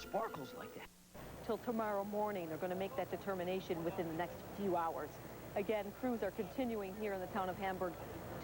sparkles like that. Till tomorrow morning. They're going to make that determination within the next few hours. Again, crews are continuing here in the town of Hamburg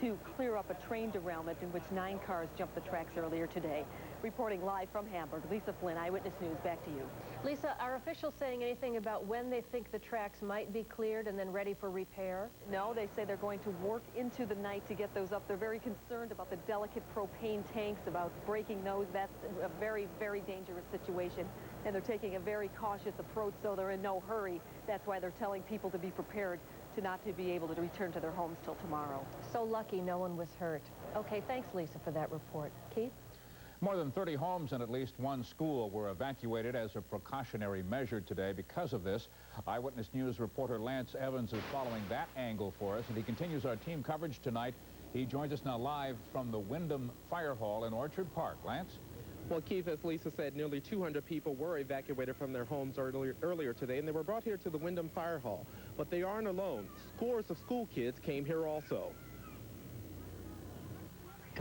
to clear up a train derailment in which 9 cars jumped the tracks earlier today. Reporting live from Hamburg, Lisa Flynn, Eyewitness News. Back to you. Lisa, are officials saying anything about when they think the tracks might be cleared and then ready for repair? No, they say they're going to work into the night to get those up. They're very concerned about the delicate propane tanks, about breaking those. That's a very, very dangerous situation. And they're taking a very cautious approach, so they're in no hurry. That's why they're telling people to be prepared to not to be able to return to their homes till tomorrow. So lucky no one was hurt. Okay, thanks, Lisa, for that report. Keith? More than 30 homes and at least one school were evacuated as a precautionary measure today because of this. Eyewitness News reporter Lance Evans is following that angle for us, and he continues our team coverage tonight. He joins us now live from the Wyndham Fire Hall in Orchard Park. Lance? Well, Keith, as Lisa said, nearly 200 people were evacuated from their homes earlier today, and they were brought here to the Wyndham Fire Hall. But they aren't alone. Scores of school kids came here also.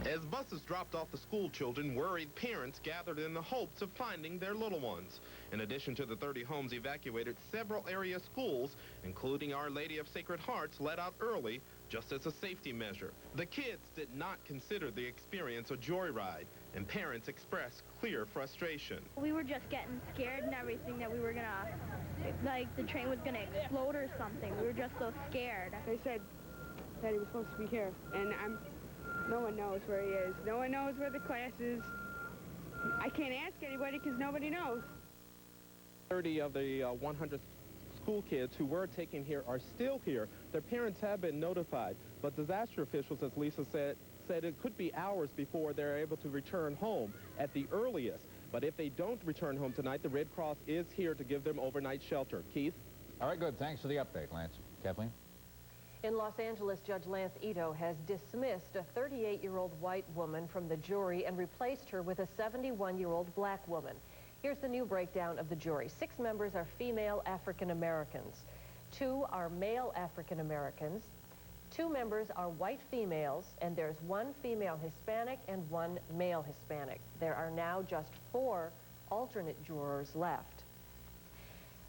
As buses dropped off the school children, worried parents gathered in the hopes of finding their little ones. In addition to the 30 homes evacuated, several area schools, including Our Lady of Sacred Hearts, let out early just as a safety measure. The kids did not consider the experience a joyride, and parents expressed clear frustration. We were just getting scared and everything that we were gonna, like the train was gonna explode or something. We were just so scared. They said that he was supposed to be here, and no one knows where he is. No one knows where the class is. I can't ask anybody because nobody knows. 30 of the 100 school kids who were taken here are still here. Their parents have been notified, but disaster officials, as Lisa said it could be hours before they're able to return home at the earliest. But if they don't return home tonight, the Red Cross is here to give them overnight shelter. Keith? All right, good. Thanks for the update, Lance. Kathleen? In Los Angeles, Judge Lance Ito has dismissed a 38-year-old white woman from the jury and replaced her with a 71-year-old black woman. Here's the new breakdown of the jury. 6 members are female African Americans. 2 are male African Americans. 2 members are white females, and there's 1 female Hispanic and 1 male Hispanic. There are now just 4 alternate jurors left.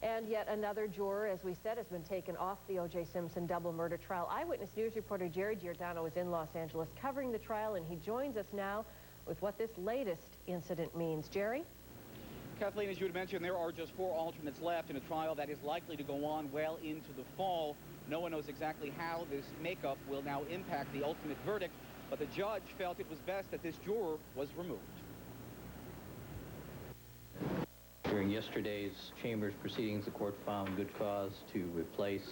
And yet another juror, as we said, has been taken off the O.J. Simpson double murder trial. Eyewitness News reporter Jerry Giordano is in Los Angeles covering the trial, and he joins us now with what this latest incident means. Jerry? Kathleen, as you had mentioned, there are just 4 alternates left in a trial that is likely to go on well into the fall. No one knows exactly how this makeup will now impact the ultimate verdict, but the judge felt it was best that this juror was removed. During yesterday's Chambers proceedings, the court found good cause to replace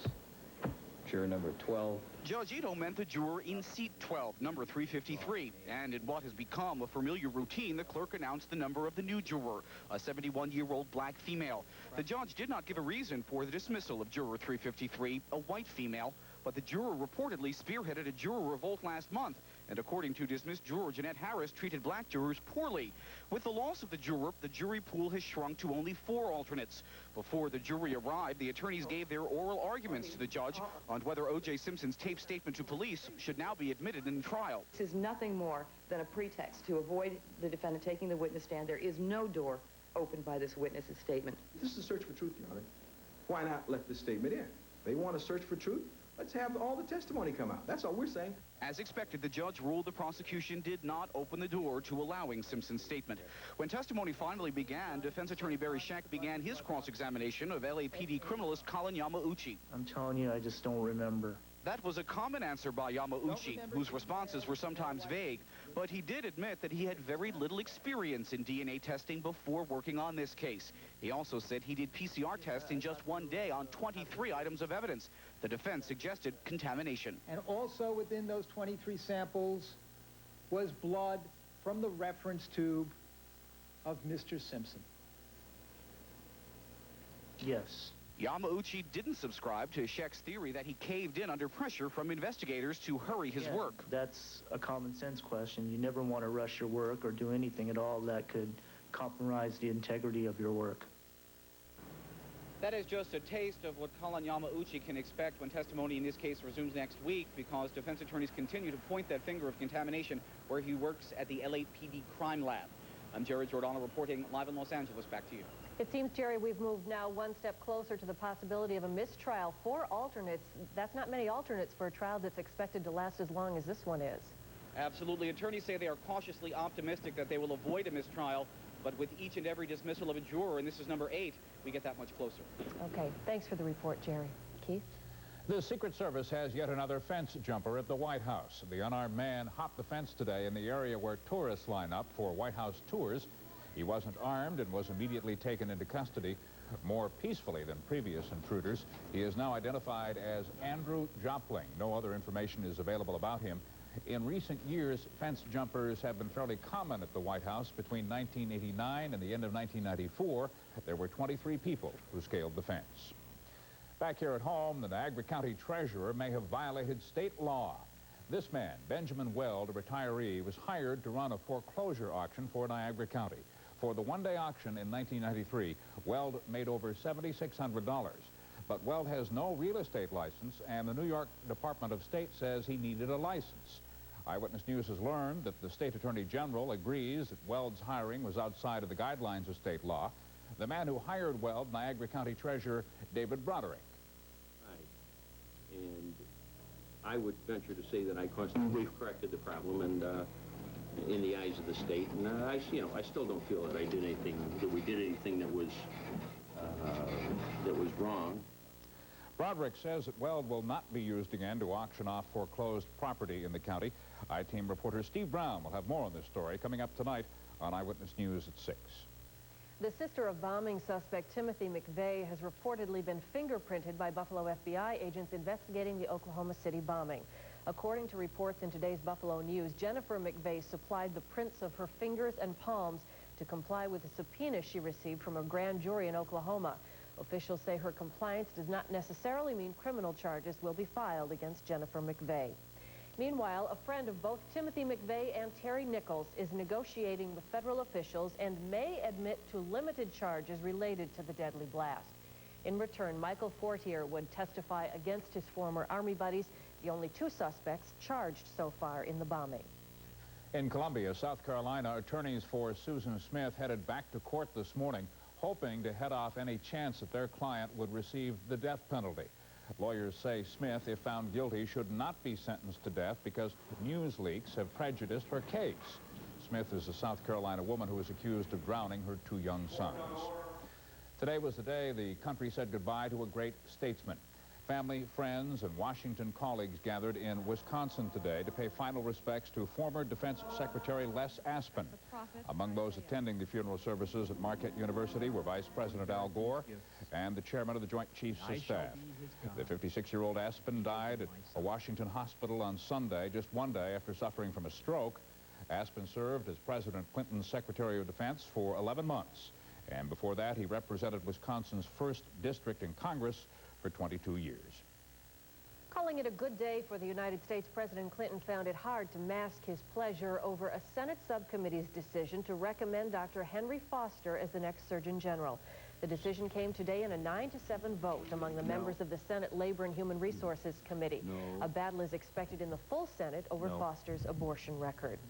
juror number 12. Judge Ito meant the juror in seat 12, number 353. And in what has become a familiar routine, the clerk announced the number of the new juror, a 71-year-old black female. The judge did not give a reason for the dismissal of juror 353, a white female, but the juror reportedly spearheaded a juror revolt last month. And according to dismissed juror Jeanette Harris, treated black jurors poorly. With the loss of the juror, the jury pool has shrunk to only 4 alternates. Before the jury arrived, the attorneys gave their oral arguments to the judge on whether O.J. Simpson's taped statement to police should now be admitted in the trial. This is nothing more than a pretext to avoid the defendant taking the witness stand. There is no door opened by this witness's statement. This is a search for truth, Your Honor. Why not let this statement in? They want to search for truth? Let's have all the testimony come out. That's all we're saying. As expected, the judge ruled the prosecution did not open the door to allowing Simpson's statement. When testimony finally began, defense attorney Barry Scheck began his cross-examination of LAPD criminalist Colin Yamauchi. I'm telling you, I just don't remember. That was a common answer by Yamauchi, whose responses were sometimes vague, but he did admit that he had very little experience in DNA testing before working on this case. He also said he did PCR tests in just 1 day on 23 items of evidence. The defense suggested contamination. And also within those 23 samples was blood from the reference tube of Mr. Simpson. Yes. Yamauchi didn't subscribe to Scheck's theory that he caved in under pressure from investigators to hurry his work. That's a common sense question. You never want to rush your work or do anything at all that could compromise the integrity of your work. That is just a taste of what Colin Yamauchi can expect when testimony in this case resumes next week, because defense attorneys continue to point that finger of contamination where he works at the LAPD crime lab. I'm Jerry Giordano reporting live in Los Angeles. Back to you. It seems, Jerry, we've moved now one step closer to the possibility of a mistrial. 4 alternates, that's not many alternates for a trial that's expected to last as long as this one is. Absolutely. Attorneys say they are cautiously optimistic that they will avoid a mistrial, but with each and every dismissal of a juror, and this is number 8, we get that much closer. Okay, thanks for the report, Jerry. Keith? The Secret Service has yet another fence jumper at the White House. The unarmed man hopped the fence today in the area where tourists line up for White House tours. He wasn't armed and was immediately taken into custody more peacefully than previous intruders. He is now identified as Andrew Jopling. No other information is available about him. In recent years, fence jumpers have been fairly common at the White House. Between 1989 and the end of 1994, there were 23 people who scaled the fence. Back here at home, the Niagara County Treasurer may have violated state law. This man, Benjamin Weld, a retiree, was hired to run a foreclosure auction for Niagara County. For the one-day auction in 1993, Weld made over $7,600. But Weld has no real estate license, and the New York Department of State says he needed a license. Eyewitness News has learned that the State Attorney General agrees that Weld's hiring was outside of the guidelines of state law. The man who hired Weld, Niagara County Treasurer David Broderick. Right. And I would venture to say that I constantly corrected the problem, and in the eyes of the state, and I still don't feel that we did anything that was wrong. Broderick says that Weld will not be used again to auction off foreclosed property in the county. I-Team reporter Steve Brown will have more on this story coming up tonight on Eyewitness News at 6. The sister of bombing suspect Timothy McVeigh has reportedly been fingerprinted by Buffalo FBI agents investigating the Oklahoma City bombing. According to reports in today's Buffalo News, Jennifer McVeigh supplied the prints of her fingers and palms to comply with a subpoena she received from a grand jury in Oklahoma. Officials say her compliance does not necessarily mean criminal charges will be filed against Jennifer McVeigh. Meanwhile, a friend of both Timothy McVeigh and Terry Nichols is negotiating with federal officials and may admit to limited charges related to the deadly blast. In return, Michael Fortier would testify against his former Army buddies, the only 2 suspects charged so far in the bombing. In Columbia, South Carolina, attorneys for Susan Smith headed back to court this morning, hoping to head off any chance that their client would receive the death penalty. Lawyers say Smith, if found guilty, should not be sentenced to death because news leaks have prejudiced her case. Smith is a South Carolina woman who is accused of drowning her 2 young sons. Today was the day the country said goodbye to a great statesman. Family, friends, and Washington colleagues gathered in Wisconsin today to pay final respects to former Defense Secretary Les Aspin. Among those attending the funeral services at Marquette University were Vice President Al Gore and the chairman of the Joint Chiefs of Staff. The 56-year-old Aspin died at a Washington hospital on Sunday, just one day after suffering from a stroke. Aspin served as President Clinton's Secretary of Defense for 11 months. And before that, he represented Wisconsin's 1st District in Congress for 22 years. Calling it a good day for the United States, President Clinton found it hard to mask his pleasure over a Senate subcommittee's decision to recommend Dr. Henry Foster as the next Surgeon General. The decision came today in a 9-7 vote among the members of the Senate Labor and Human Resources Committee. A battle is expected in the full Senate over Foster's abortion record.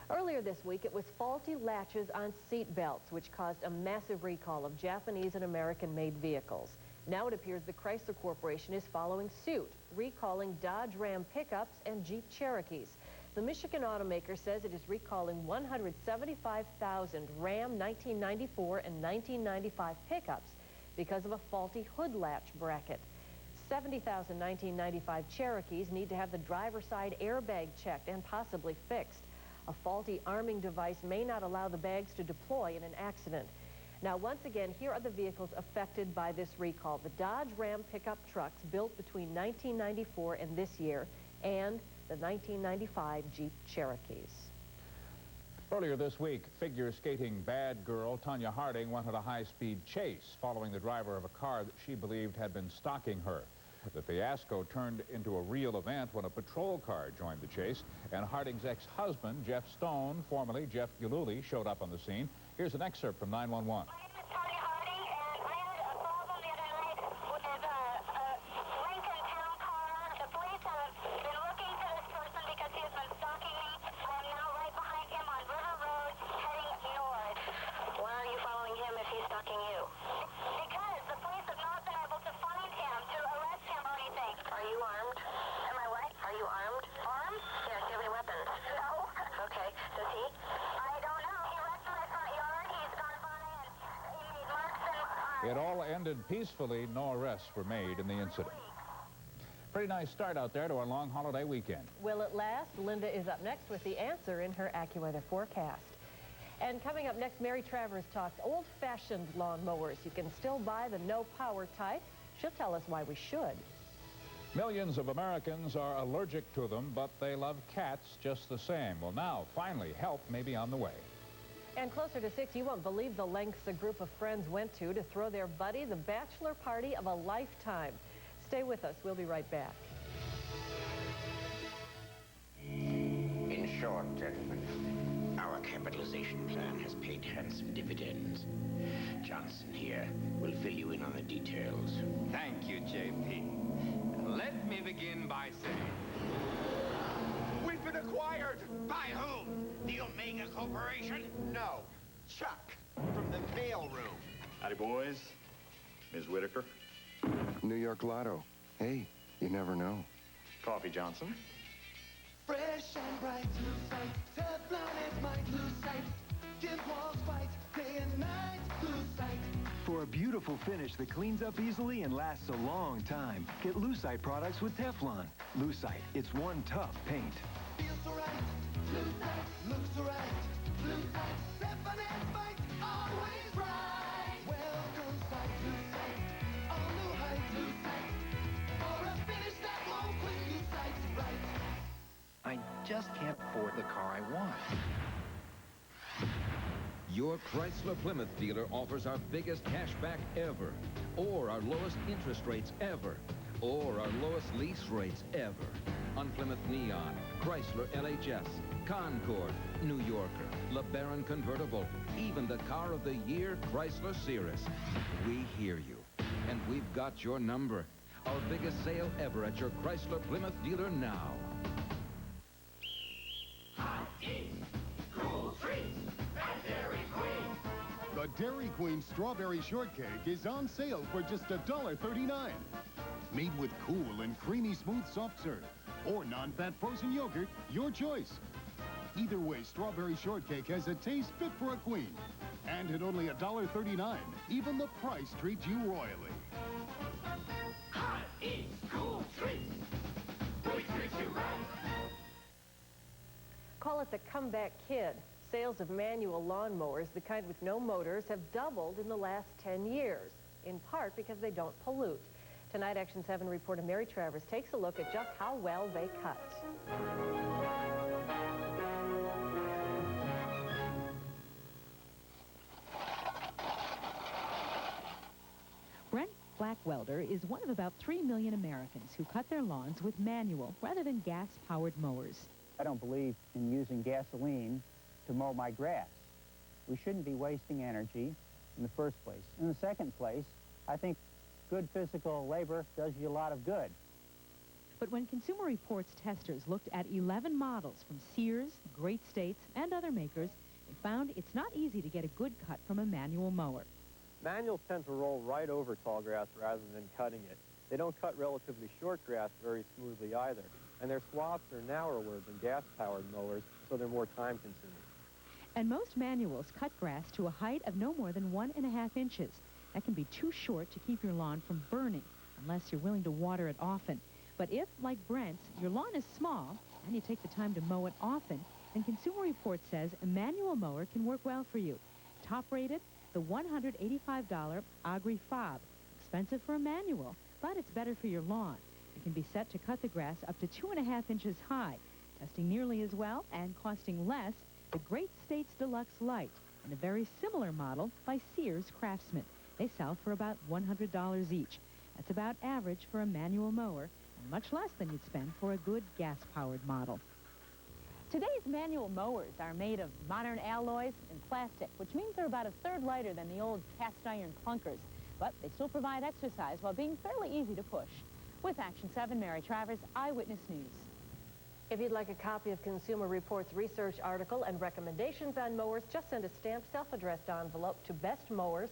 Earlier this week, it was faulty latches on seat belts, which caused a massive recall of Japanese and American-made vehicles. Now it appears the Chrysler Corporation is following suit, recalling Dodge Ram pickups and Jeep Cherokees. The Michigan automaker says it is recalling 175,000 Ram 1994 and 1995 pickups because of a faulty hood latch bracket. 70,000 1995 Cherokees need to have the driver's side airbag checked and possibly fixed. A faulty arming device may not allow the bags to deploy in an accident. Now, once again, here are the vehicles affected by this recall. The Dodge Ram pickup trucks built between 1994 and this year, and the 1995 Jeep Cherokees. Earlier this week, figure skating bad girl Tonya Harding wanted a high-speed chase following the driver of a car that she believed had been stalking her. The fiasco turned into a real event when a patrol car joined the chase, and Harding's ex-husband, Jeff Stone, formerly Jeff Gillooly, showed up on the scene. Here's an excerpt from 911. It all ended peacefully. No arrests were made in the incident. Pretty nice start out there to our long holiday weekend. Will it last? Linda is up next with the answer in her AccuWeather forecast. And coming up next, Mary Travers talks old-fashioned lawn mowers. You can still buy the no-power type. She'll tell us why we should. Millions of Americans are allergic to them, but they love cats just the same. Well, now, finally, help may be on the way. And closer to 6, you won't believe the lengths a group of friends went to throw their buddy the bachelor party of a lifetime. Stay with us. We'll be right back. In short, gentlemen, our capitalization plan has paid handsome dividends. Johnson here will fill you in on the details. Thank you, J.P. Let me begin by saying... We've been acquired! By whom? The Omega Corporation? No. Chuck, from the mail room. Howdy, boys. Ms. Whitaker. New York Lotto. Hey, you never know. Coffee, Johnson. Fresh and bright, Lucite. Teflon is my Lucite. Give walls fight, day and night, Lucite. For a beautiful finish that cleans up easily and lasts a long time, get Lucite products with Teflon. Lucite, it's one tough paint. Feels so right, Lucite. Looks so right, Lucite. Teflon and fight, always right. Welcome sight, Lucite. All new height, Lucite. For a finish that won't quit, Lucite's right. I just can't afford the car I want. Your Chrysler Plymouth dealer offers our biggest cashback ever, or our lowest interest rates ever, or our lowest lease rates ever on Plymouth Neon, Chrysler LHS, Concord, New Yorker, LeBaron Convertible, even the car of the year, Chrysler Cirrus. We hear you, and we've got your number. Our biggest sale ever at your Chrysler Plymouth dealer now. Hot Eats, cool treats, and Dairy Queen. The Dairy Queen Strawberry Shortcake is on sale for just $1.39. Made with cool and creamy smooth soft serve or non-fat frozen yogurt, your choice. Either way, Strawberry Shortcake has a taste fit for a queen. And at only $1.39, even the price treats you royally. Hot Eats, cool treats. We treat you right. Call it the comeback kid. Sales of manual lawnmowers, the kind with no motors, have doubled in the last 10 years, in part because they don't pollute. Tonight, Action 7 reporter Mary Travers takes a look at just how well they cut. Brent Blackwelder is one of about 3 million Americans who cut their lawns with manual rather than gas-powered mowers. I don't believe in using gasoline to mow my grass. We shouldn't be wasting energy in the first place. In the second place, I think good physical labor does you a lot of good. But when Consumer Reports testers looked at 11 models from Sears, Great States, and other makers, they found it's not easy to get a good cut from a manual mower. Manuals tend to roll right over tall grass rather than cutting it. They don't cut relatively short grass very smoothly either. And their swaths are narrower than gas-powered mowers, so they're more time-consuming. And most manuals cut grass to a height of no more than 1.5 inches. That can be too short to keep your lawn from burning, unless you're willing to water it often. But if, like Brent's, your lawn is small, and you take the time to mow it often, then Consumer Reports says a manual mower can work well for you. Top-rated, the $185 Agri Fob. Expensive for a manual, but it's better for your lawn. It can be set to cut the grass up to 2.5 inches high, testing nearly as well and costing less the Great States Deluxe Light and a very similar model by Sears Craftsman. They sell for about $100 each. That's about average for a manual mower and much less than you'd spend for a good gas-powered model. Today's manual mowers are made of modern alloys and plastic, which means they're about a third lighter than the old cast iron clunkers. But they still provide exercise while being fairly easy to push. With Action 7, Mary Travers, Eyewitness News. If you'd like a copy of Consumer Reports research article and recommendations on mowers, just send a stamped self-addressed envelope to Best Mowers,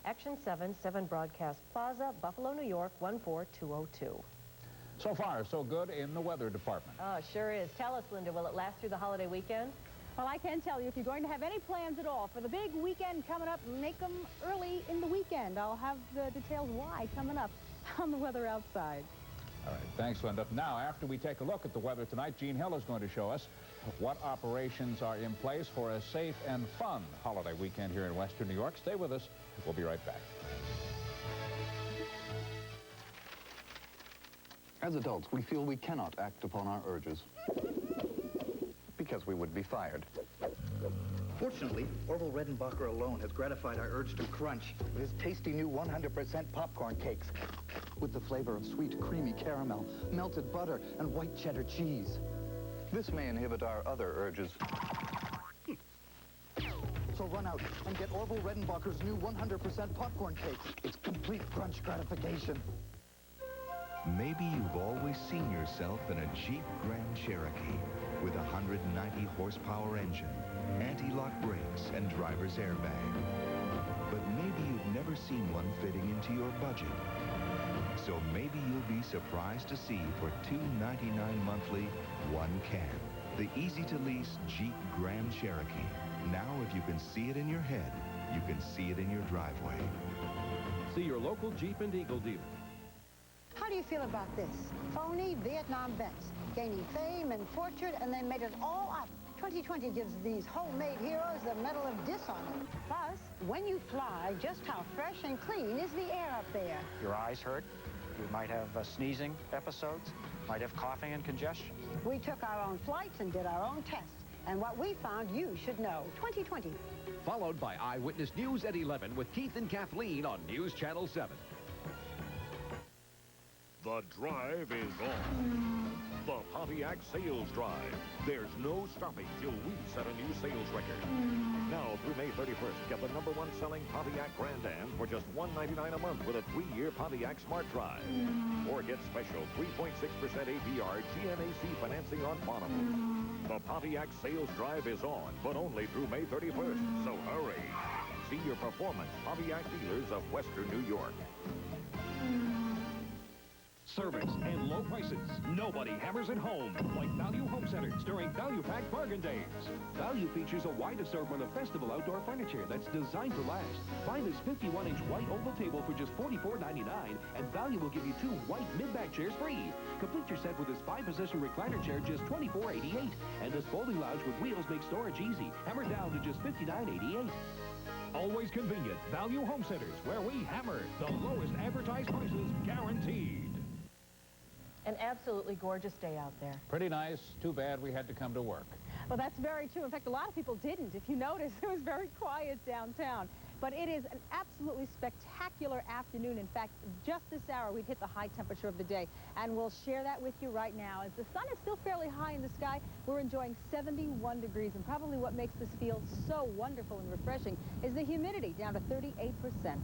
Action 7, 7 Broadcast Plaza, Buffalo, New York, 14202. So far, so good in the weather department. Oh, sure is. Tell us, Linda, will it last through the holiday weekend? Well, I can tell you, if you're going to have any plans at all for the big weekend coming up, make them early in the weekend. I'll have the details why coming up on the weather outside. All right, thanks, Linda. Now, after we take a look at the weather tonight, Gene Hill is going to show us what operations are in place for a safe and fun holiday weekend here in Western New York. Stay with us. We'll be right back. As adults, we feel we cannot act upon our urges because we would be fired. Fortunately, Orville Redenbacher alone has gratified our urge to crunch with his tasty new 100% popcorn cakes with the flavor of sweet, creamy caramel, melted butter, and white cheddar cheese. This may inhibit our other urges. So run out and get Orville Redenbacher's new 100% popcorn cakes. It's complete crunch gratification. Maybe you've always seen yourself in a Jeep Grand Cherokee with a 190 horsepower engine, anti-lock brakes, and driver's airbag. But maybe you've never seen one fitting into your budget. So maybe you'll be surprised to see for $299 monthly, one can. The easy-to-lease Jeep Grand Cherokee. Now, if you can see it in your head, you can see it in your driveway. See your local Jeep and Eagle dealer. How do you feel about this? Phony Vietnam vets gaining fame and fortune, and they made it all up. 2020 gives these homemade heroes the Medal of Dishonor. Plus, when you fly, just how fresh and clean is the air up there? Your eyes hurt. You might have sneezing episodes. Might have coughing and congestion. We took our own flights and did our own tests. And what we found, you should know. 2020. Followed by Eyewitness News at 11 with Keith and Kathleen on News Channel 7. The drive is on. The Pontiac Sales Drive. There's no stopping till we set a new sales record. Now through May 31st, get the #1 selling Pontiac Grand Am for just $199 a month with a 3-year Pontiac Smart Drive. Or get special 3.6% APR GMAC financing on Bonneville. The Pontiac Sales Drive is on, but only through May 31st, so hurry. See your Performance Pontiac dealers of Western New York. Service and low prices. Nobody hammers it home like Value Home Centers during Value Pack Bargain Days. Value features a wide assortment of festival outdoor furniture that's designed to last. Buy this 51-inch white oval table for just $44.99, and Value will give you 2 white mid-back chairs free. Complete your set with this 5-position recliner chair, just $24.88. And this folding lounge with wheels makes storage easy. Hammer down to just $59.88. Always convenient. Value Home Centers, where we hammer the lowest advertised prices guaranteed. An absolutely gorgeous day out there. Pretty nice. Too bad we had to come to work. Well, that's very true. In fact, a lot of people didn't. If you notice, it was very quiet downtown. But it is an absolutely spectacular afternoon. In fact, just this hour, we've hit the high temperature of the day. And we'll share that with you right now. As the sun is still fairly high in the sky, we're enjoying 71 degrees. And probably what makes this feel so wonderful and refreshing is the humidity down to 38%.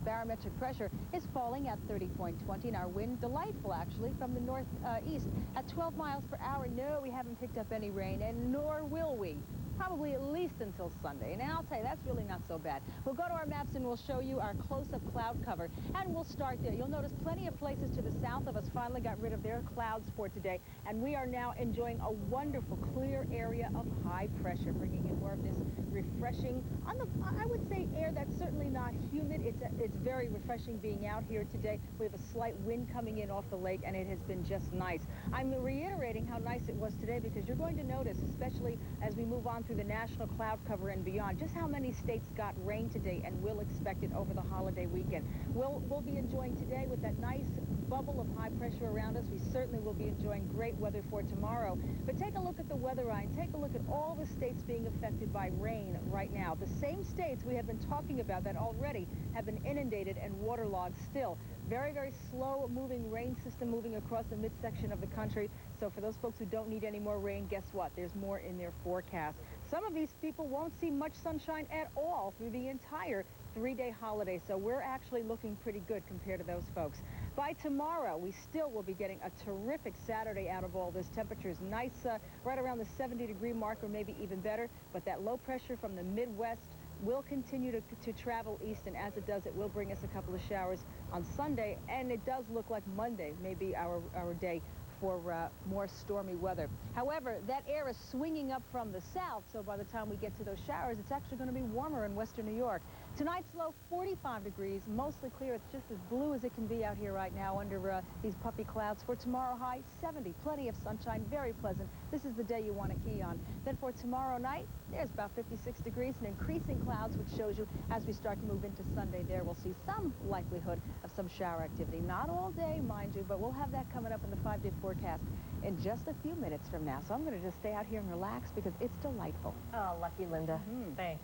Barometric pressure is falling at 30.20. And our wind, delightful actually, from the northeast at 12 miles per hour. No, we haven't picked up any rain, and nor will we. Probably at least until Sunday. And I'll tell you, that's really not so bad. We'll go to our maps and we'll show you our close-up cloud cover. And we'll start there. You'll notice plenty of places to the south of us finally got rid of their clouds for today. And we are now enjoying a wonderful, clear area of high pressure, bringing in more of this refreshing, I would say, air that's certainly not humid. It's very refreshing being out here today. We have a slight wind coming in off the lake, and it has been just nice. I'm reiterating how nice it was today because you're going to notice, especially as we move on through the national cloud cover and beyond, just how many states got rain today and will expect it over the holiday weekend. We'll be enjoying today with that nice bubble of high pressure around us. We certainly will be enjoying great weather for tomorrow. But take a look at the weather eye and take a look at all the states being affected by rain right now. The same states we have been talking about that already have been inundated and waterlogged still. Very, very slow moving rain system moving across the midsection of the country. So for those folks who don't need any more rain, guess what? There's more in their forecast. Some of these people won't see much sunshine at all through the entire 3-day holiday. So we're actually looking pretty good compared to those folks. By tomorrow, we still will be getting a terrific Saturday out of all this. Temperatures nice, right around the 70-degree mark or maybe even better. But that low pressure from the Midwest will continue to travel east, and as it does, it will bring us a couple of showers on Sunday, and it does look like Monday may be our day for more stormy weather. However, that air is swinging up from the south, so by the time we get to those showers, it's actually going to be warmer in western New York. Tonight's low 45 degrees, mostly clear. It's just as blue as it can be out here right now under these puffy clouds. For tomorrow, high 70, plenty of sunshine, very pleasant. This is the day you want to key on. Then for tomorrow night, there's about 56 degrees and increasing clouds, which shows you as we start to move into Sunday there, we'll see some likelihood of some shower activity. Not all day, mind you, but we'll have that coming up in the 5-day forecast in just a few minutes from now. So I'm going to just stay out here and relax because it's delightful. Oh, lucky Linda. Thanks.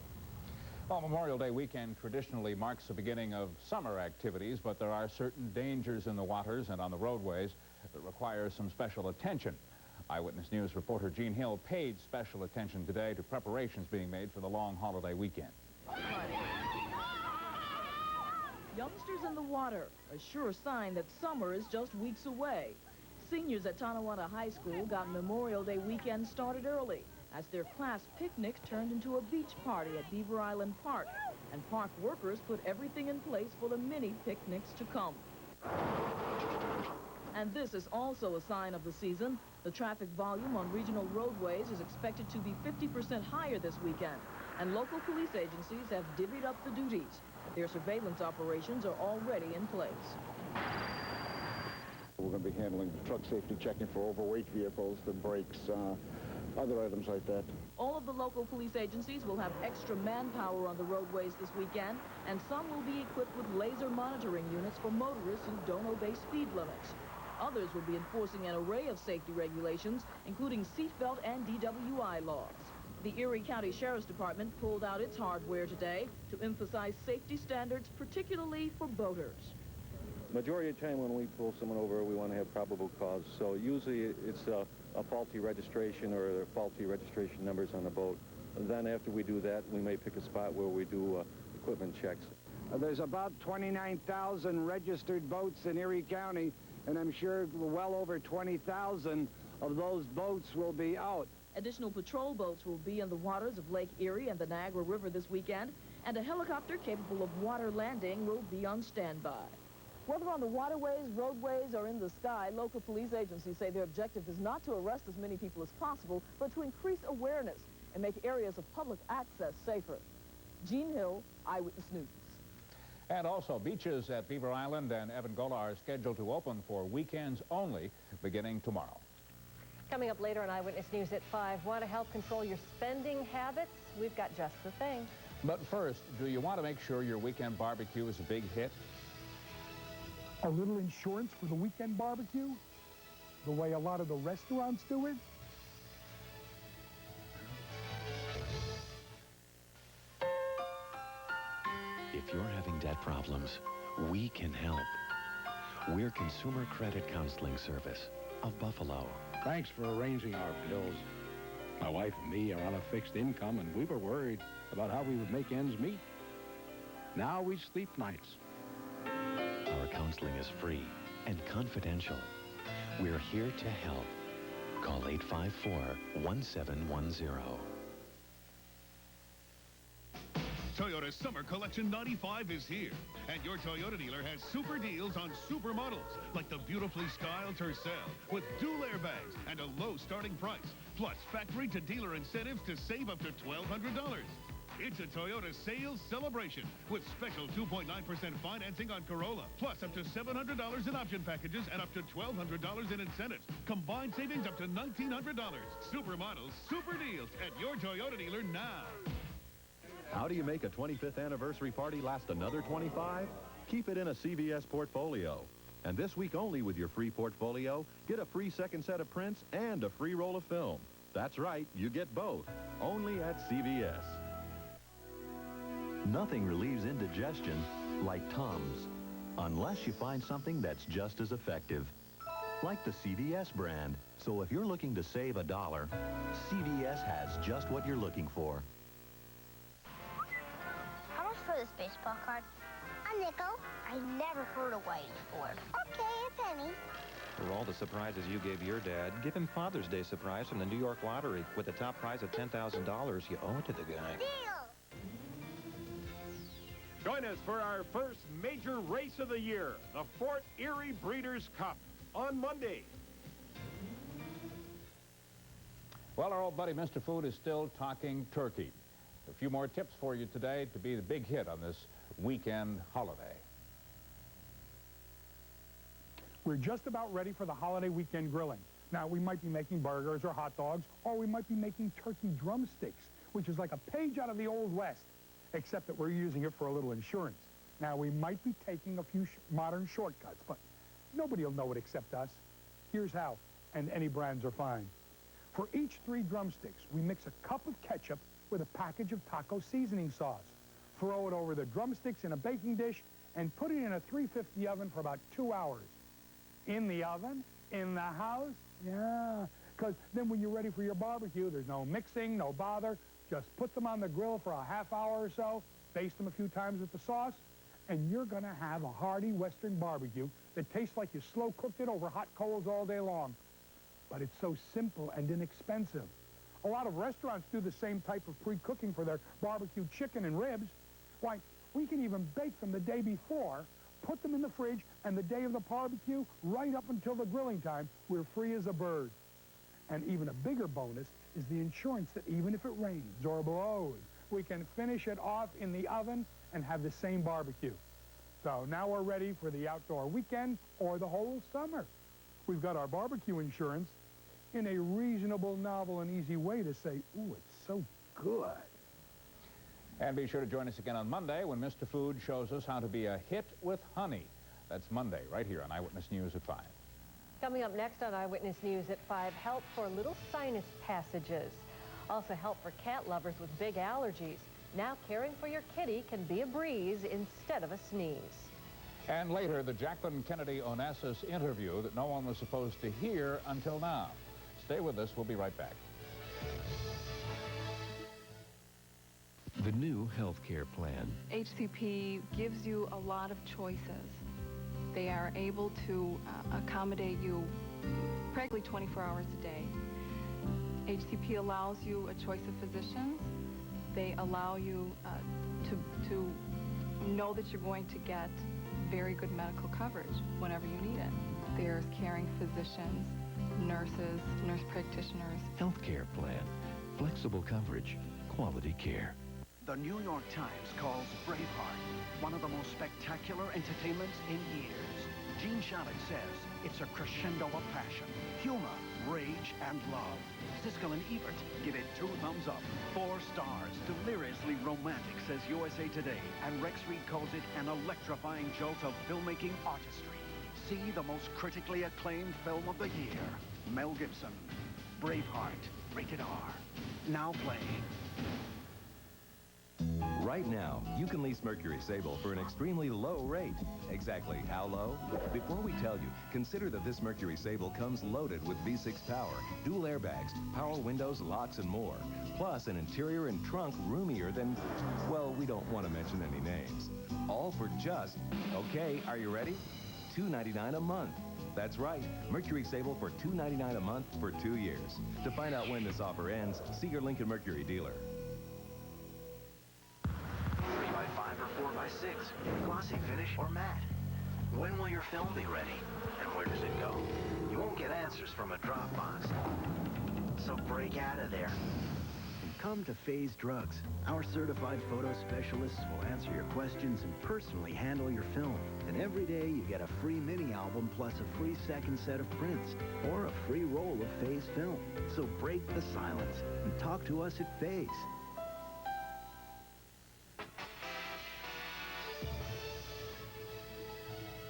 Well, Memorial Day weekend traditionally marks the beginning of summer activities, but there are certain dangers in the waters and on the roadways that require some special attention. Eyewitness News reporter Gene Hill paid special attention today to preparations being made for the long holiday weekend. Youngsters in the water, a sure sign that summer is just weeks away. Seniors at Tonawanda High School got Memorial Day weekend started early as their class picnic turned into a beach party at Beaver Island Park, and park workers put everything in place for the mini picnics to come. And this is also a sign of the season. The traffic volume on regional roadways is expected to be 50% higher this weekend, and local police agencies have divvied up the duties. Their surveillance operations are already in place. We're going to be handling truck safety checking for overweight vehicles, the brakes, other items like that. All of the local police agencies will have extra manpower on the roadways this weekend, and some will be equipped with laser monitoring units for motorists who don't obey speed limits. Others will be enforcing an array of safety regulations, including seatbelt and DWI laws. The Erie County Sheriff's Department pulled out its hardware today to emphasize safety standards, particularly for boaters. Majority of the time when we pull someone over, we want to have probable cause. So usually it's a faulty registration or faulty registration numbers on the boat. And then after we do that, we may pick a spot where we do equipment checks. There's about 29,000 registered boats in Erie County, and I'm sure well over 20,000 of those boats will be out. Additional patrol boats will be in the waters of Lake Erie and the Niagara River this weekend, and a helicopter capable of water landing will be on standby. Whether on the waterways, roadways, or in the sky, local police agencies say their objective is not to arrest as many people as possible, but to increase awareness and make areas of public access safer. Gene Hill, Eyewitness News. And also, beaches at Beaver Island and Evangola are scheduled to open for weekends only, beginning tomorrow. Coming up later on Eyewitness News at 5, want to help control your spending habits? We've got just the thing. But first, do you want to make sure your weekend barbecue is a big hit? A little insurance for the weekend barbecue? The way a lot of the restaurants do it? If you're having debt problems, we can help. We're Consumer Credit Counseling Service of Buffalo. Thanks for arranging our bills. My wife and me are on a fixed income, and we were worried about how we would make ends meet. Now we sleep nights. Our counseling is free and confidential. We're here to help. Call 854-1710. Toyota Summer Collection 95 is here, and your Toyota dealer has super deals on super models, like the beautifully styled Tercel with dual airbags and a low starting price, plus factory-to-dealer incentives to save up to $1,200. It's a Toyota sales celebration with special 2.9% financing on Corolla, plus up to $700 in option packages and up to $1,200 in incentives. Combined savings up to $1,900. Super models, super deals at your Toyota dealer now. How do you make a 25th anniversary party last another 25? Keep it in a CVS portfolio. And this week only with your free portfolio, get a free second set of prints and a free roll of film. That's right, you get both. Only at CVS. Nothing relieves indigestion like Tums, unless you find something that's just as effective, like the CVS brand. So if you're looking to save $1, CVS has just what you're looking for. How much for this baseball card? A nickel. I never heard of waiting for it. Okay, a penny. For all the surprises you gave your dad, give him Father's Day surprise from the New York Lottery. With the top prize of $10,000, you owe it to the guy. Deal! Join us for our first major race of the year, the Fort Erie Breeders' Cup, on Monday. Well, our old buddy Mr. Food is still talking turkey. A few more tips for you today to be the big hit on this weekend holiday. We're just about ready for the holiday weekend grilling. Now, we might be making burgers or hot dogs, or we might be making turkey drumsticks, which is like a page out of the Old West, except that we're using it for a little insurance. Now, we might be taking a few modern shortcuts, but nobody will know it except us. Here's how, and any brands are fine. For each 3 drumsticks, we mix a cup of ketchup with a package of taco seasoning sauce. Throw it over the drumsticks in a baking dish and put it in a 350 oven for about 2 hours. In the oven? In the house? Yeah, because then when you're ready for your barbecue, there's no mixing, no bother. Just put them on the grill for a half hour or so, baste them a few times with the sauce, and you're going to have a hearty Western barbecue that tastes like you slow-cooked it over hot coals all day long. But it's so simple and inexpensive. A lot of restaurants do the same type of pre-cooking for their barbecue chicken and ribs. Why, we can even bake them the day before, put them in the fridge, and the day of the barbecue, right up until the grilling time, we're free as a bird. And even a bigger bonus is the insurance that even if it rains or blows, we can finish it off in the oven and have the same barbecue. So now we're ready for the outdoor weekend or the whole summer. We've got our barbecue insurance in a reasonable, novel, and easy way to say, ooh, it's so good. And be sure to join us again on Monday when Mr. Food shows us how to be a hit with honey. That's Monday, right here on Eyewitness News at 5. Coming up next on Eyewitness News at 5, help for little sinus passages. Also help for cat lovers with big allergies. Now caring for your kitty can be a breeze instead of a sneeze. And later, the Jacqueline Kennedy Onassis interview that no one was supposed to hear until now. Stay with us. We'll be right back. The new health care plan. HCP gives you a lot of choices. They are able to accommodate you practically 24 hours a day. HCP allows you a choice of physicians. They allow you to know that you're going to get very good medical coverage whenever you need it. There's caring physicians, nurses, nurse practitioners. Health care plan. Flexible coverage. Quality care. The New York Times calls Braveheart one of the most spectacular entertainments in years. Gene Shalit says it's a crescendo of passion, humor, rage, and love. Siskel and Ebert give it 2 thumbs up, 4 stars. Deliriously romantic, says USA Today. And Rex Reed calls it an electrifying jolt of filmmaking artistry. See the most critically acclaimed film of the year. Mel Gibson, Braveheart, rated R. Now playing. Right now, you can lease Mercury Sable for an extremely low rate. Exactly how low? Before we tell you, consider that this Mercury Sable comes loaded with V6 power, dual airbags, power windows, locks, and more. Plus, an interior and trunk roomier than, well, we don't want to mention any names. All for just, okay, are you ready? $299 a month. That's right, Mercury Sable for $299 a month for 2 years. To find out when this offer ends, see your Lincoln Mercury dealer. 3x5 or 4x6, glossy finish or matte? When will your film be ready? And where does it go? You won't get answers from a Dropbox. So break out of there. Come to Phase Drugs. Our certified photo specialists will answer your questions and personally handle your film. And every day you get a free mini album plus a free second set of prints or a free roll of Phase film. So break the silence and talk to us at Phase.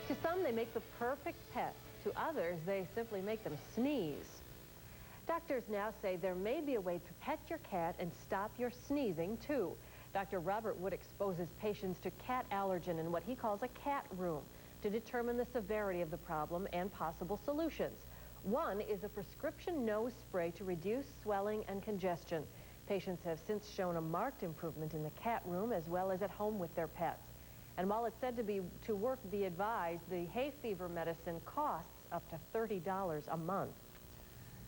To some, they make the perfect pet. To others, they simply make them sneeze. Doctors now say there may be a way to pet your cat and stop your sneezing, too. Dr. Robert Wood exposes patients to cat allergen in what he calls a cat room to determine the severity of the problem and possible solutions. One is a prescription nose spray to reduce swelling and congestion. Patients have since shown a marked improvement in the cat room as well as at home with their pets. And while it's said to work be advised, the hay fever medicine costs up to $30 a month.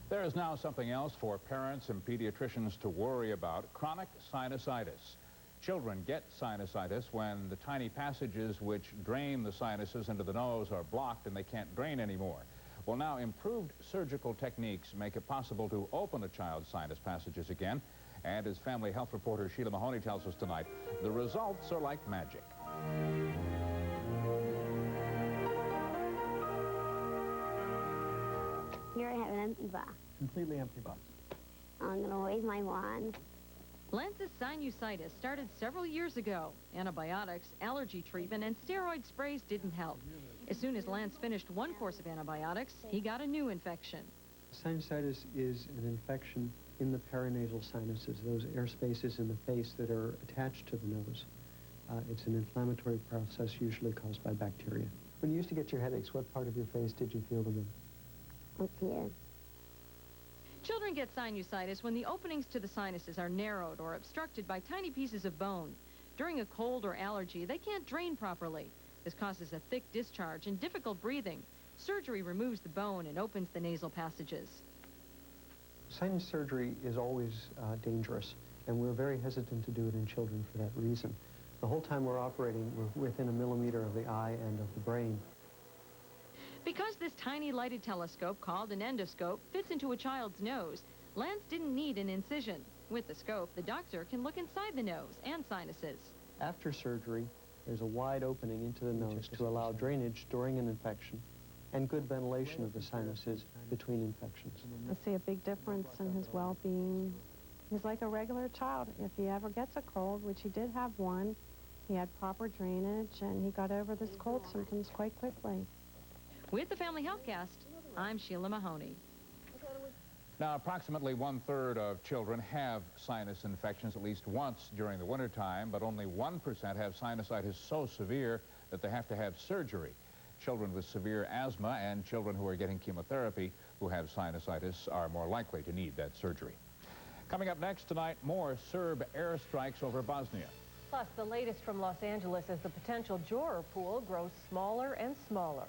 There is now something else for parents and pediatricians to worry about: chronic sinusitis. Children get sinusitis when the tiny passages which drain the sinuses into the nose are blocked and they can't drain anymore. Well, now improved surgical techniques make it possible to open a child's sinus passages again. And as family health reporter Sheila Mahoney tells us tonight, the results are like magic. Here I have an empty box. Completely empty box. I'm going to wave my wand. Lance's sinusitis started several years ago. Antibiotics, allergy treatment, and steroid sprays didn't help. As soon as Lance finished one course of antibiotics, he got a new infection. Sinusitis is an infection in the paranasal sinuses, those air spaces in the face that are attached to the nose. It's an inflammatory process usually caused by bacteria. When you used to get your headaches, what part of your face did you feel them in? Up here. Children get sinusitis when the openings to the sinuses are narrowed or obstructed by tiny pieces of bone. During a cold or allergy, they can't drain properly. This causes a thick discharge and difficult breathing. Surgery removes the bone and opens the nasal passages. Sinus surgery is always dangerous, and we're very hesitant to do it in children for that reason. The whole time we're operating, we're within a millimeter of the eye and of the brain. Because this tiny lighted telescope, called an endoscope, fits into a child's nose, Lance didn't need an incision. With the scope, the doctor can look inside the nose and sinuses. After surgery, there's a wide opening into the nose to allow drainage during an infection and good ventilation of the sinuses between infections. I see a big difference in his well-being. He's like a regular child. If he ever gets a cold, which he did have one, he had proper drainage, and he got over this cold symptoms quite quickly. With the Family Healthcast, I'm Sheila Mahoney. Now, approximately 1/3 of children have sinus infections at least once during the wintertime, but only 1% have sinusitis so severe that they have to have surgery. Children with severe asthma and children who are getting chemotherapy who have sinusitis are more likely to need that surgery. Coming up next tonight, more Serb airstrikes over Bosnia. Plus, the latest from Los Angeles as the potential juror pool grows smaller and smaller.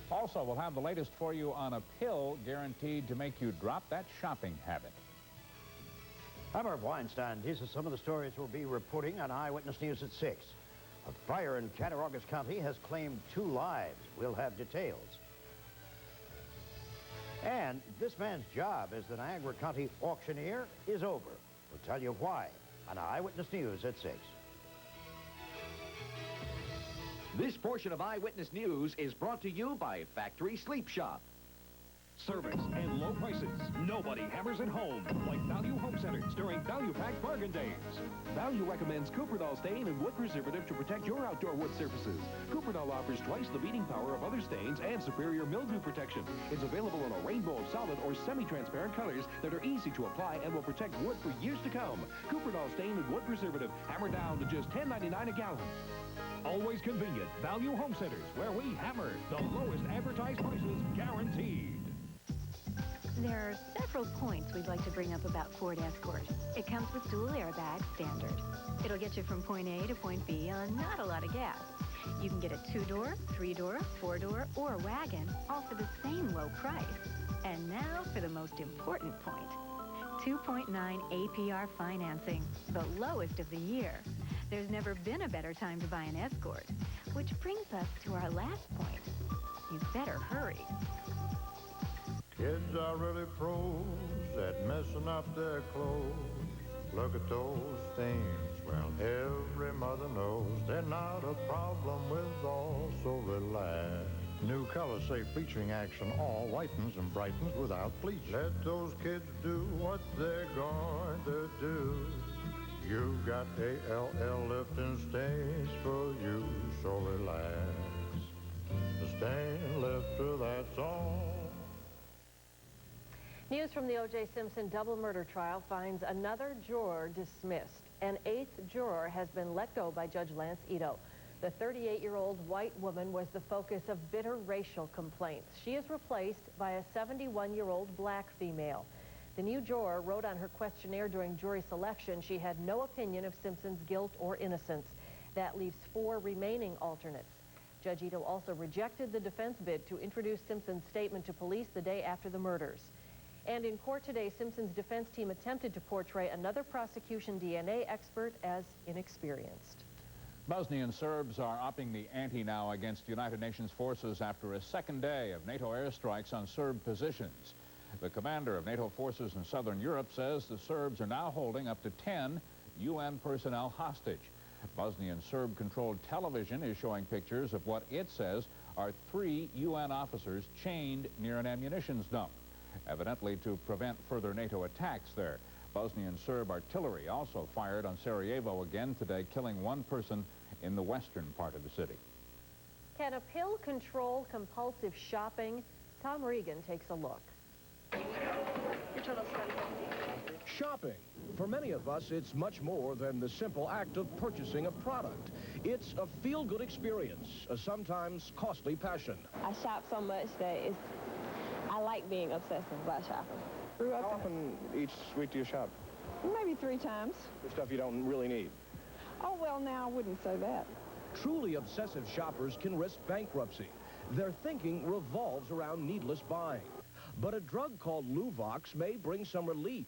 Also, we'll have the latest for you on a pill guaranteed to make you drop that shopping habit. I'm Herb Weinstein. These are some of the stories we'll be reporting on Eyewitness News at 6. A fire in Cattaraugus County has claimed 2 lives. We'll have details. And this man's job as the Niagara County auctioneer is over. We'll tell you why on Eyewitness News at 6. This portion of Eyewitness News is brought to you by Factory Sleep Shop. Service and low prices. Nobody hammers at home like Value Home Centers during Value Pack Bargain Days. Value recommends Cupridol stain and wood preservative to protect your outdoor wood surfaces. Cupridol offers twice the beating power of other stains and superior mildew protection. It's available in a rainbow of solid or semi-transparent colors that are easy to apply and will protect wood for years to come. Cupridol stain and wood preservative, hammer down to just $10.99 a gallon. Always convenient. Value Home Centers, where we hammer the lowest advertised prices guaranteed. There are several points we'd like to bring up about Ford Escort. It comes with dual airbags standard. It'll get you from point A to point B on not a lot of gas. You can get a 2-door, 3-door, 4-door, or wagon, all for the same low price. And now for the most important point. 2.9 APR financing, the lowest of the year. There's never been a better time to buy an Escort. Which brings us to our last point. You better hurry. Kids are really pros at messing up their clothes. Look at those stains. Well, every mother knows they're not a problem with all, so relax. New Color Safe Bleaching Action all whitens and brightens without bleach. Let those kids do what they're going to do. You've got ALL lifting stains for you, so relax. The stain lifter, that's all. News from the O.J. Simpson double murder trial finds another juror dismissed. An 8th juror has been let go by Judge Lance Ito. The 38-year-old white woman was the focus of bitter racial complaints. She is replaced by a 71-year-old black female. The new juror wrote on her questionnaire during jury selection she had no opinion of Simpson's guilt or innocence. That leaves 4 remaining alternates. Judge Ito also rejected the defense bid to introduce Simpson's statement to police the day after the murders. And in court today, Simpson's defense team attempted to portray another prosecution DNA expert as inexperienced. Bosnian Serbs are upping the ante now against United Nations forces after a second day of NATO airstrikes on Serb positions. The commander of NATO forces in southern Europe says the Serbs are now holding up to 10 UN personnel hostage. Bosnian Serb-controlled television is showing pictures of what it says are 3 UN officers chained near an ammunition dump, evidently to prevent further NATO attacks there. Bosnian Serb artillery also fired on Sarajevo again today, killing 1 person in the western part of the city. Can a pill control compulsive shopping? Tom Regan takes a look. Shopping. For many of us, it's much more than the simple act of purchasing a product. It's a feel-good experience, a sometimes costly passion. I shop so much that I like being obsessive about shopping. How often each week do you shop? Maybe 3 times. For stuff you don't really need? Oh, well, now I wouldn't say that. Truly obsessive shoppers can risk bankruptcy. Their thinking revolves around needless buying. But a drug called Luvox may bring some relief.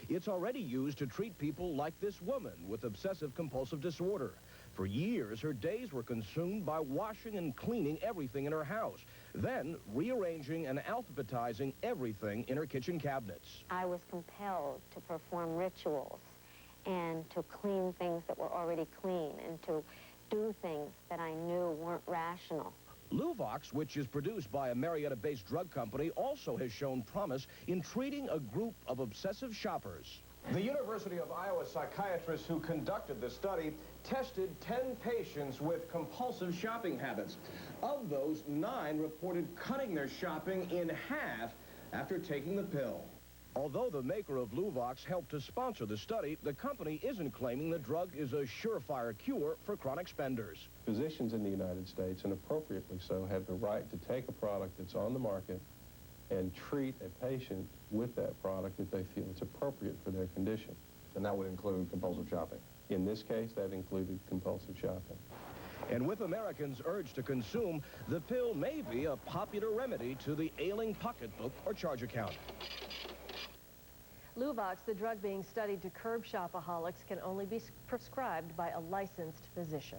It's already used to treat people like this woman with obsessive-compulsive disorder. For years, her days were consumed by washing and cleaning everything in her house, then rearranging and alphabetizing everything in her kitchen cabinets. I was compelled to perform rituals and to clean things that were already clean and to do things that I knew weren't rational. Luvox, which is produced by a Marietta-based drug company, also has shown promise in treating a group of obsessive shoppers. The University of Iowa psychiatrists who conducted the study tested 10 patients with compulsive shopping habits. Of those, 9 reported cutting their shopping in half after taking the pill. Although the maker of Luvox helped to sponsor the study, the company isn't claiming the drug is a surefire cure for chronic spenders. Physicians in the United States, and appropriately so, have the right to take a product that's on the market and treat a patient with that product if they feel it's appropriate for their condition. And that would include compulsive shopping? In this case, that included compulsive shopping. And with Americans urged to consume, the pill may be a popular remedy to the ailing pocketbook or charge account. Luvox, the drug being studied to curb shopaholics, can only be prescribed by a licensed physician.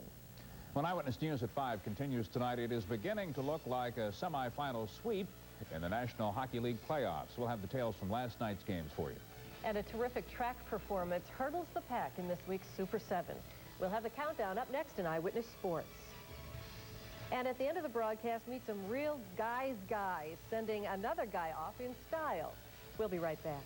When Eyewitness News at 5 continues tonight, it is beginning to look like a semifinal sweep in the National Hockey League playoffs. We'll have details from last night's games for you. And a terrific track performance hurdles the pack in this week's Super 7. We'll have the countdown up next in Eyewitness Sports. And at the end of the broadcast, meet some real guys, sending another guy off in style. We'll be right back.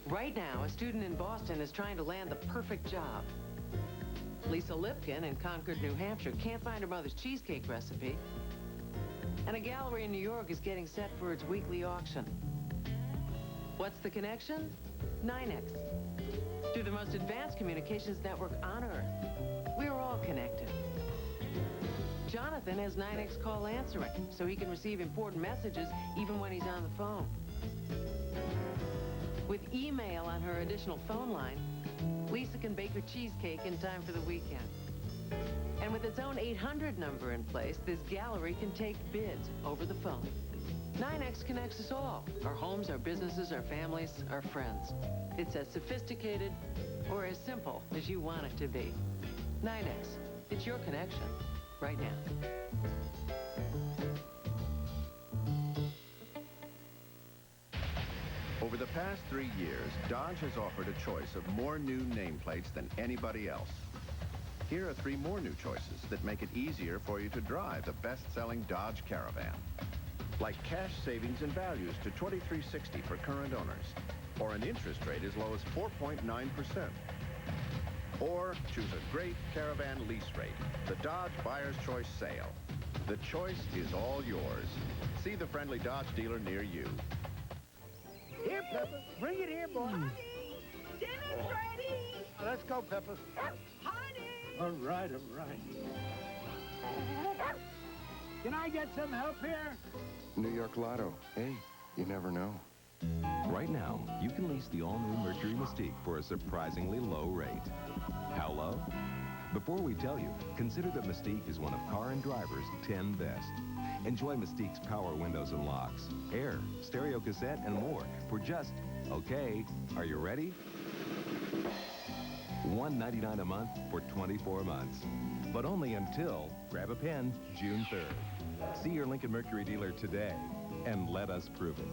Right now, a student in Boston is trying to land the perfect job. Lisa Lipkin in Concord, New Hampshire can't find her mother's cheesecake recipe. And a gallery in New York is getting set for its weekly auction. What's the connection? NYNEX. Through the most advanced communications network on Earth, we're all connected. Jonathan has NYNEX call answering, so he can receive important messages even when he's on the phone. With email on her additional phone line, Lisa can bake her cheesecake in time for the weekend. And with its own 800 number in place, this gallery can take bids over the phone. NYNEX connects us all. Our homes, our businesses, our families, our friends. It's as sophisticated or as simple as you want it to be. NYNEX, it's your connection right now. Over the past 3 years, Dodge has offered a choice of more new nameplates than anybody else. Here are 3 more new choices that make it easier for you to drive the best-selling Dodge Caravan. Like cash savings and values to $23.60 for current owners, or an interest rate as low as 4.9%. Or choose a great Caravan lease rate, the Dodge Buyer's Choice Sale. The choice is all yours. See the friendly Dodge dealer near you. Here, Pepper. Bring it here, boy. Honey, dinner's ready. Let's go, Pepper. Honey. All right, all right. Can I get some help here? New York Lotto. Hey, you never know. Right now, you can lease the all-new Mercury Mystique for a surprisingly low rate. How low? Before we tell you, consider that Mystique is one of Car and Driver's 10 best. Enjoy Mystique's power windows and locks, air, stereo cassette, and more for just, okay, are you ready? $1.99 a month for 24 months. But only until, grab a pen, June 3rd. See your Lincoln Mercury dealer today and let us prove it.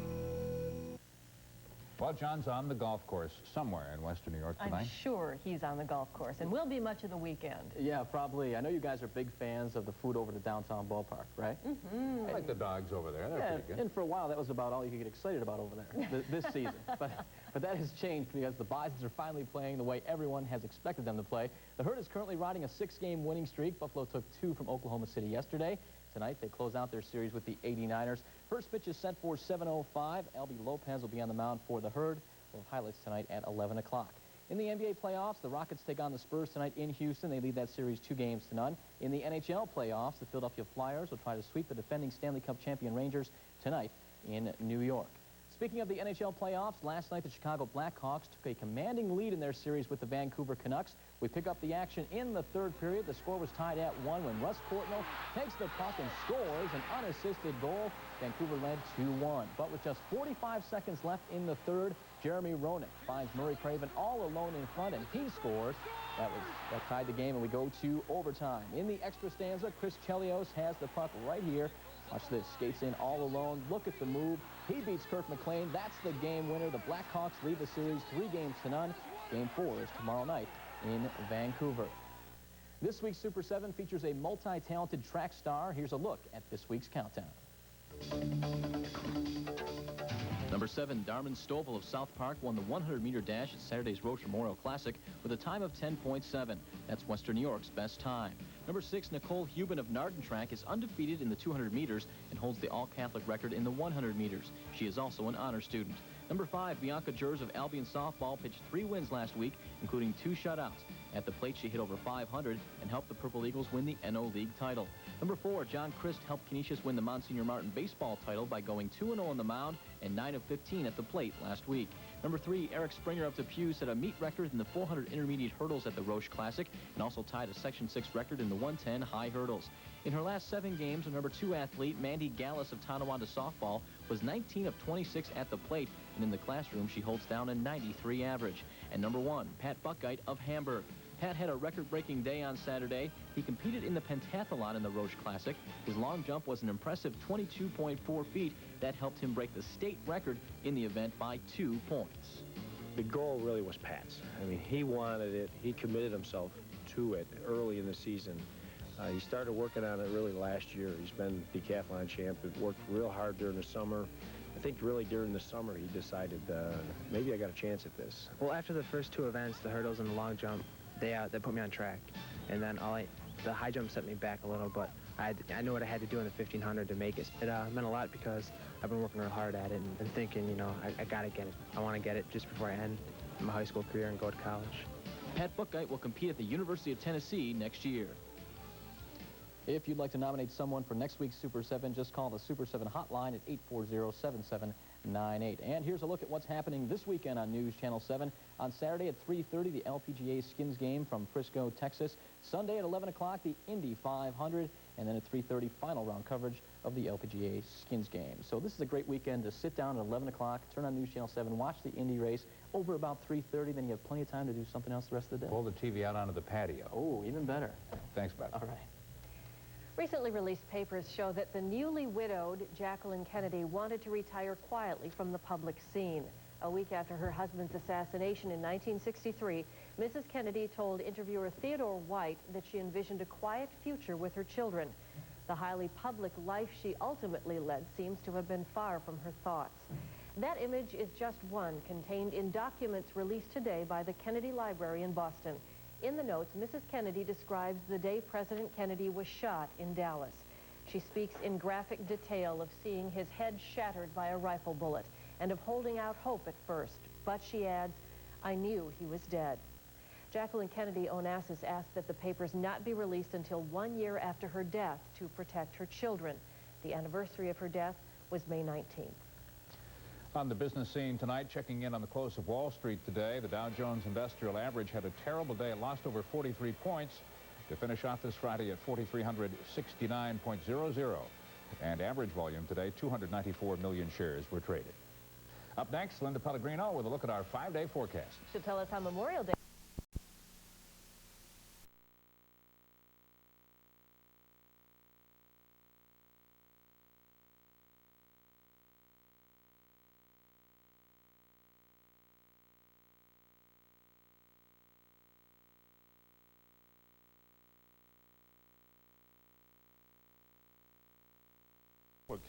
Well, John's on the golf course somewhere in western New York tonight. I'm sure he's on the golf course and will be much of the weekend. Yeah, probably. I know you guys are big fans of the food over the downtown ballpark, right? Mm-hmm. I like the dogs over there. They're pretty good. And for a while, that was about all you could get excited about over there this season. But that has changed because the Bisons are finally playing the way everyone has expected them to play. The Herd is currently riding a 6-game winning streak. Buffalo took 2 from Oklahoma City yesterday. Tonight, they close out their series with the 89ers. First pitch is set for 7:05. Albie Lopez will be on the mound for the Herd. We'll have highlights tonight at 11 o'clock. In the NBA playoffs, the Rockets take on the Spurs tonight in Houston. They lead that series 2-0. In the NHL playoffs, the Philadelphia Flyers will try to sweep the defending Stanley Cup champion Rangers tonight in New York. Speaking of the NHL playoffs, last night the Chicago Blackhawks took a commanding lead in their series with the Vancouver Canucks. We pick up the action in the third period. The score was tied at 1 when Russ Courtnall takes the puck and scores an unassisted goal. Vancouver led 2-1. But with just 45 seconds left in the third, Jeremy Roenick finds Murray Craven all alone in front, and he scores. That tied the game, and we go to overtime. In the extra stanza, Chris Chelios has the puck right here. Watch this, skates in all alone. Look at the move. He beats Kirk McLean. That's the game winner. The Blackhawks lead the series 3-0. Game 4 is tomorrow night in Vancouver. This week's Super 7 features a multi-talented track star. Here's a look at this week's countdown. Number 7, Darman Stovall of South Park won the 100-meter dash at Saturday's Roche Memorial Classic with a time of 10.7. That's Western New York's best time. Number 6, Nicole Hubin of Narden Track is undefeated in the 200 meters and holds the all-Catholic record in the 100 meters. She is also an honor student. Number 5, Bianca Jers of Albion Softball pitched 3 wins last week, including 2 shutouts. At the plate, she hit over 500 and helped the Purple Eagles win the NO League title. Number 4, John Christ helped Canisius win the Monsignor Martin baseball title by going 2-0 on the mound and 9 of 15 at the plate last week. Number 3, Eric Springer of Depew set a meet record in the 400 intermediate hurdles at the Roche Classic and also tied a Section 6 record in the 110 high hurdles. In her last 7 games, the number 2 athlete, Mandy Gallus of Tonawanda Softball, was 19 of 26 at the plate, and in the classroom, she holds down a 93 average. And number 1, Pat Buckite of Hamburg. Pat had a record-breaking day on Saturday. He competed in the pentathlon in the Roche Classic. His long jump was an impressive 22.4 feet. That helped him break the state record in the event by 2 points. The goal really was Pat's. I mean, he wanted it. He committed himself to it early in the season. He started working on it really last year. He's been decathlon champ. He worked real hard during the summer. I think really during the summer he decided maybe I got a chance at this. Well, after the first 2 events, the hurdles and the long jump, they put me on track. And then the high jump set me back a little, but I knew what I had to do in the 1500 to make it. It meant a lot because I've been working real hard at it and thinking, you know, I got to get it. I want to get it just before I end my high school career and go to college. Pat Buckite will compete at the University of Tennessee next year. If you'd like to nominate someone for next week's Super 7, just call the Super 7 hotline at 840-7798. And here's a look at what's happening this weekend on News Channel 7. On Saturday at 3:30, the LPGA Skins game from Frisco, Texas. Sunday at 11 o'clock, the Indy 500. And then at 3:30, final round coverage of the LPGA Skins game. So this is a great weekend to sit down at 11 o'clock, turn on News Channel 7, watch the Indy race over about 3:30. Then you have plenty of time to do something else the rest of the day. Pull the TV out onto the patio. Oh, even better. Thanks, Bud. All right. Recently released papers show that the newly widowed Jacqueline Kennedy wanted to retire quietly from the public scene. A week after her husband's assassination in 1963, Mrs. Kennedy told interviewer Theodore White that she envisioned a quiet future with her children. The highly public life she ultimately led seems to have been far from her thoughts. That image is just one contained in documents released today by the Kennedy Library in Boston. In the notes, Mrs. Kennedy describes the day President Kennedy was shot in Dallas. She speaks in graphic detail of seeing his head shattered by a rifle bullet and of holding out hope at first. But she adds, "I knew he was dead." Jacqueline Kennedy Onassis asked that the papers not be released until 1 year after her death to protect her children. The anniversary of her death was May 19th. On the business scene tonight, checking in on the close of Wall Street today, the Dow Jones Industrial Average had a terrible day. It lost over 43 points to finish off this Friday at 4,369.00. And average volume today, 294 million shares were traded. Up next, Linda Pellegrino with a look at our 5-day forecast. She'll tell us how Memorial Day.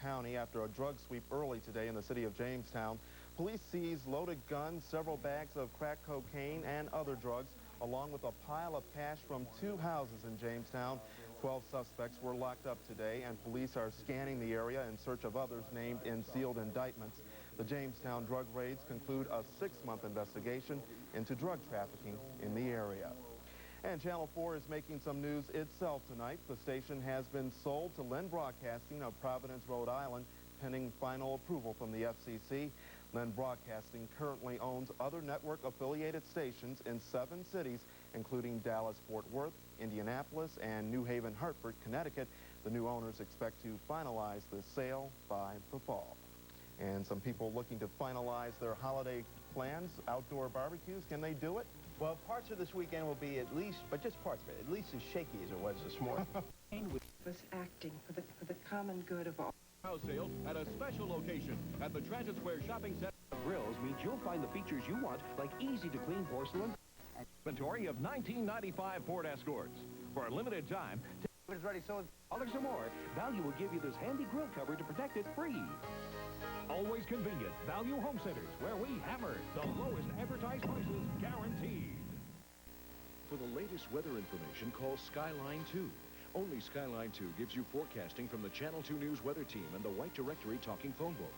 County after a drug sweep early today in the city of Jamestown. Police seized loaded guns, several bags of crack cocaine and other drugs, along with a pile of cash from 2 houses in Jamestown. 12 suspects were locked up today, and police are scanning the area in search of others named in sealed indictments. The Jamestown drug raids conclude a 6-month investigation into drug trafficking in the area. And Channel 4 is making some news itself tonight. The station has been sold to Lynn Broadcasting of Providence, Rhode Island, pending final approval from the FCC. Lynn Broadcasting currently owns other network-affiliated stations in 7 cities, including Dallas, Fort Worth, Indianapolis, and New Haven, Hartford, Connecticut. The new owners expect to finalize the sale by the fall. And some people looking to finalize their holiday plans, outdoor barbecues, can they do it? Well, parts of this weekend will be at least, but just parts of it, at least as shaky as it was this morning. Was acting for the common good of all. House sales at a special location at the Transit Square Shopping Center. Grills means you'll find the features you want, like easy-to-clean porcelain. Inventory of 1995 Ford Escorts. For a limited time, it's ready, so $1 or more, Value will give you this handy grill cover to protect it free. Always convenient. Value Home Centers, where we hammer the lowest advertised prices guaranteed. For the latest weather information, call Skyline 2. Only Skyline 2 gives you forecasting from the Channel 2 News weather team and the White Directory talking phone book.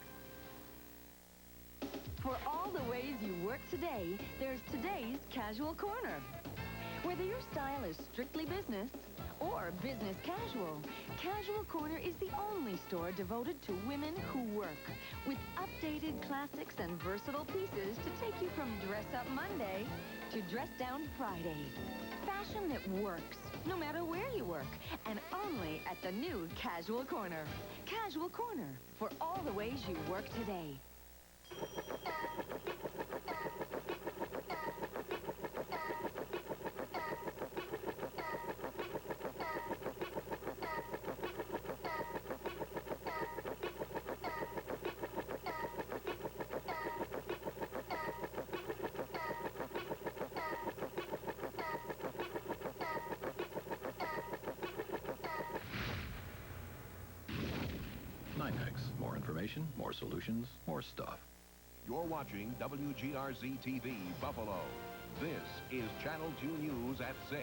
For all the ways you work today, there's today's Casual Corner. Whether your style is strictly business or business casual, Casual Corner is the only store devoted to women who work, with updated classics and versatile pieces to take you from Dress Up Monday to Dress Down Friday. Fashion that works, no matter where you work, and only at the new Casual Corner. Casual Corner, for all the ways you work today. More information, more solutions, more stuff. You're watching WGRZ-TV Buffalo. This is Channel 2 News at 6.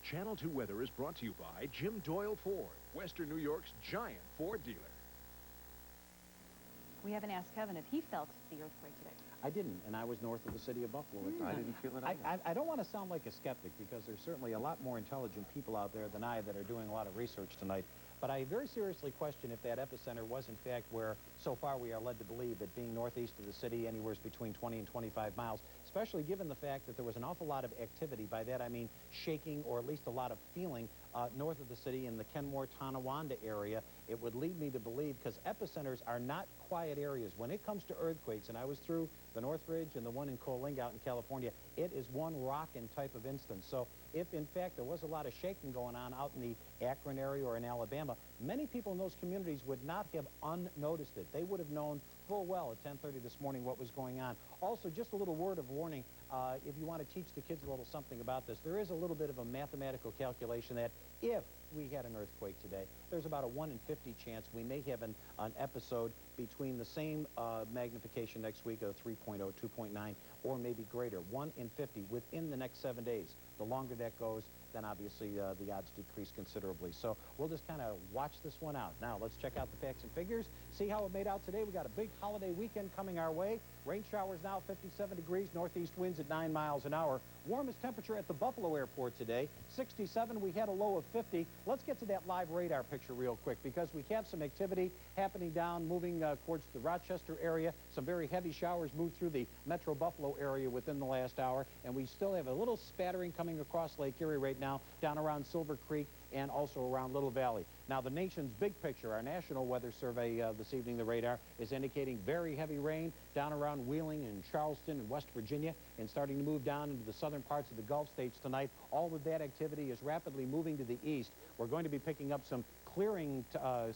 Channel 2 weather is brought to you by Jim Doyle Ford, Western New York's giant Ford dealer. We haven't asked Kevin if he felt the earthquake today. I didn't, and I was north of the city of Buffalo. I didn't feel it either. I don't want to sound like a skeptic, because there's certainly a lot more intelligent people out there than I that are doing a lot of research tonight. But I very seriously question if that epicenter was, in fact, where so far we are led to believe, it being northeast of the city, anywhere between 20 and 25 miles, especially given the fact that there was an awful lot of activity. By that I mean shaking, or at least a lot of feeling, north of the city in the Kenmore-Tonawanda area. It would lead me to believe, because epicenters are not quiet areas. When it comes to earthquakes, and I was through the Northridge and the one in Coalinga out in California, it is one rockin' type of instance. So if, in fact, there was a lot of shaking going on out in the Akron area or in Alabama, many people in those communities would not have unnoticed it. They would have known full well at 10:30 this morning what was going on. Also, just a little word of warning, if you want to teach the kids a little something about this, there is a little bit of a mathematical calculation that if we had an earthquake today, there's about a 1 in 50 chance we may have an episode between the same magnification next week of 3.0, 2.9, or maybe greater. 1 in 50 within the next 7 days. The longer that goes, then obviously the odds decrease considerably. So we'll just kind of watch this one out. Now, let's check out the facts and figures, see how it made out today. We got a big holiday weekend coming our way. Rain showers now, 57 degrees, northeast winds at 9 miles an hour. Warmest temperature at the Buffalo airport today, 67. We had a low of 50. Let's get to that live radar picture real quick, because we have some activity happening down, moving towards the Rochester area. Some very heavy showers moved through the Metro Buffalo area within the last hour, and we still have a little spattering coming across Lake Erie right now. now down around Silver Creek and also around Little Valley. Now, the nation's big picture, our National Weather Survey this evening, the radar, is indicating very heavy rain down around Wheeling and Charleston and West Virginia and starting to move down into the southern parts of the Gulf states tonight. All of that activity is rapidly moving to the east. We're going to be picking up some clearing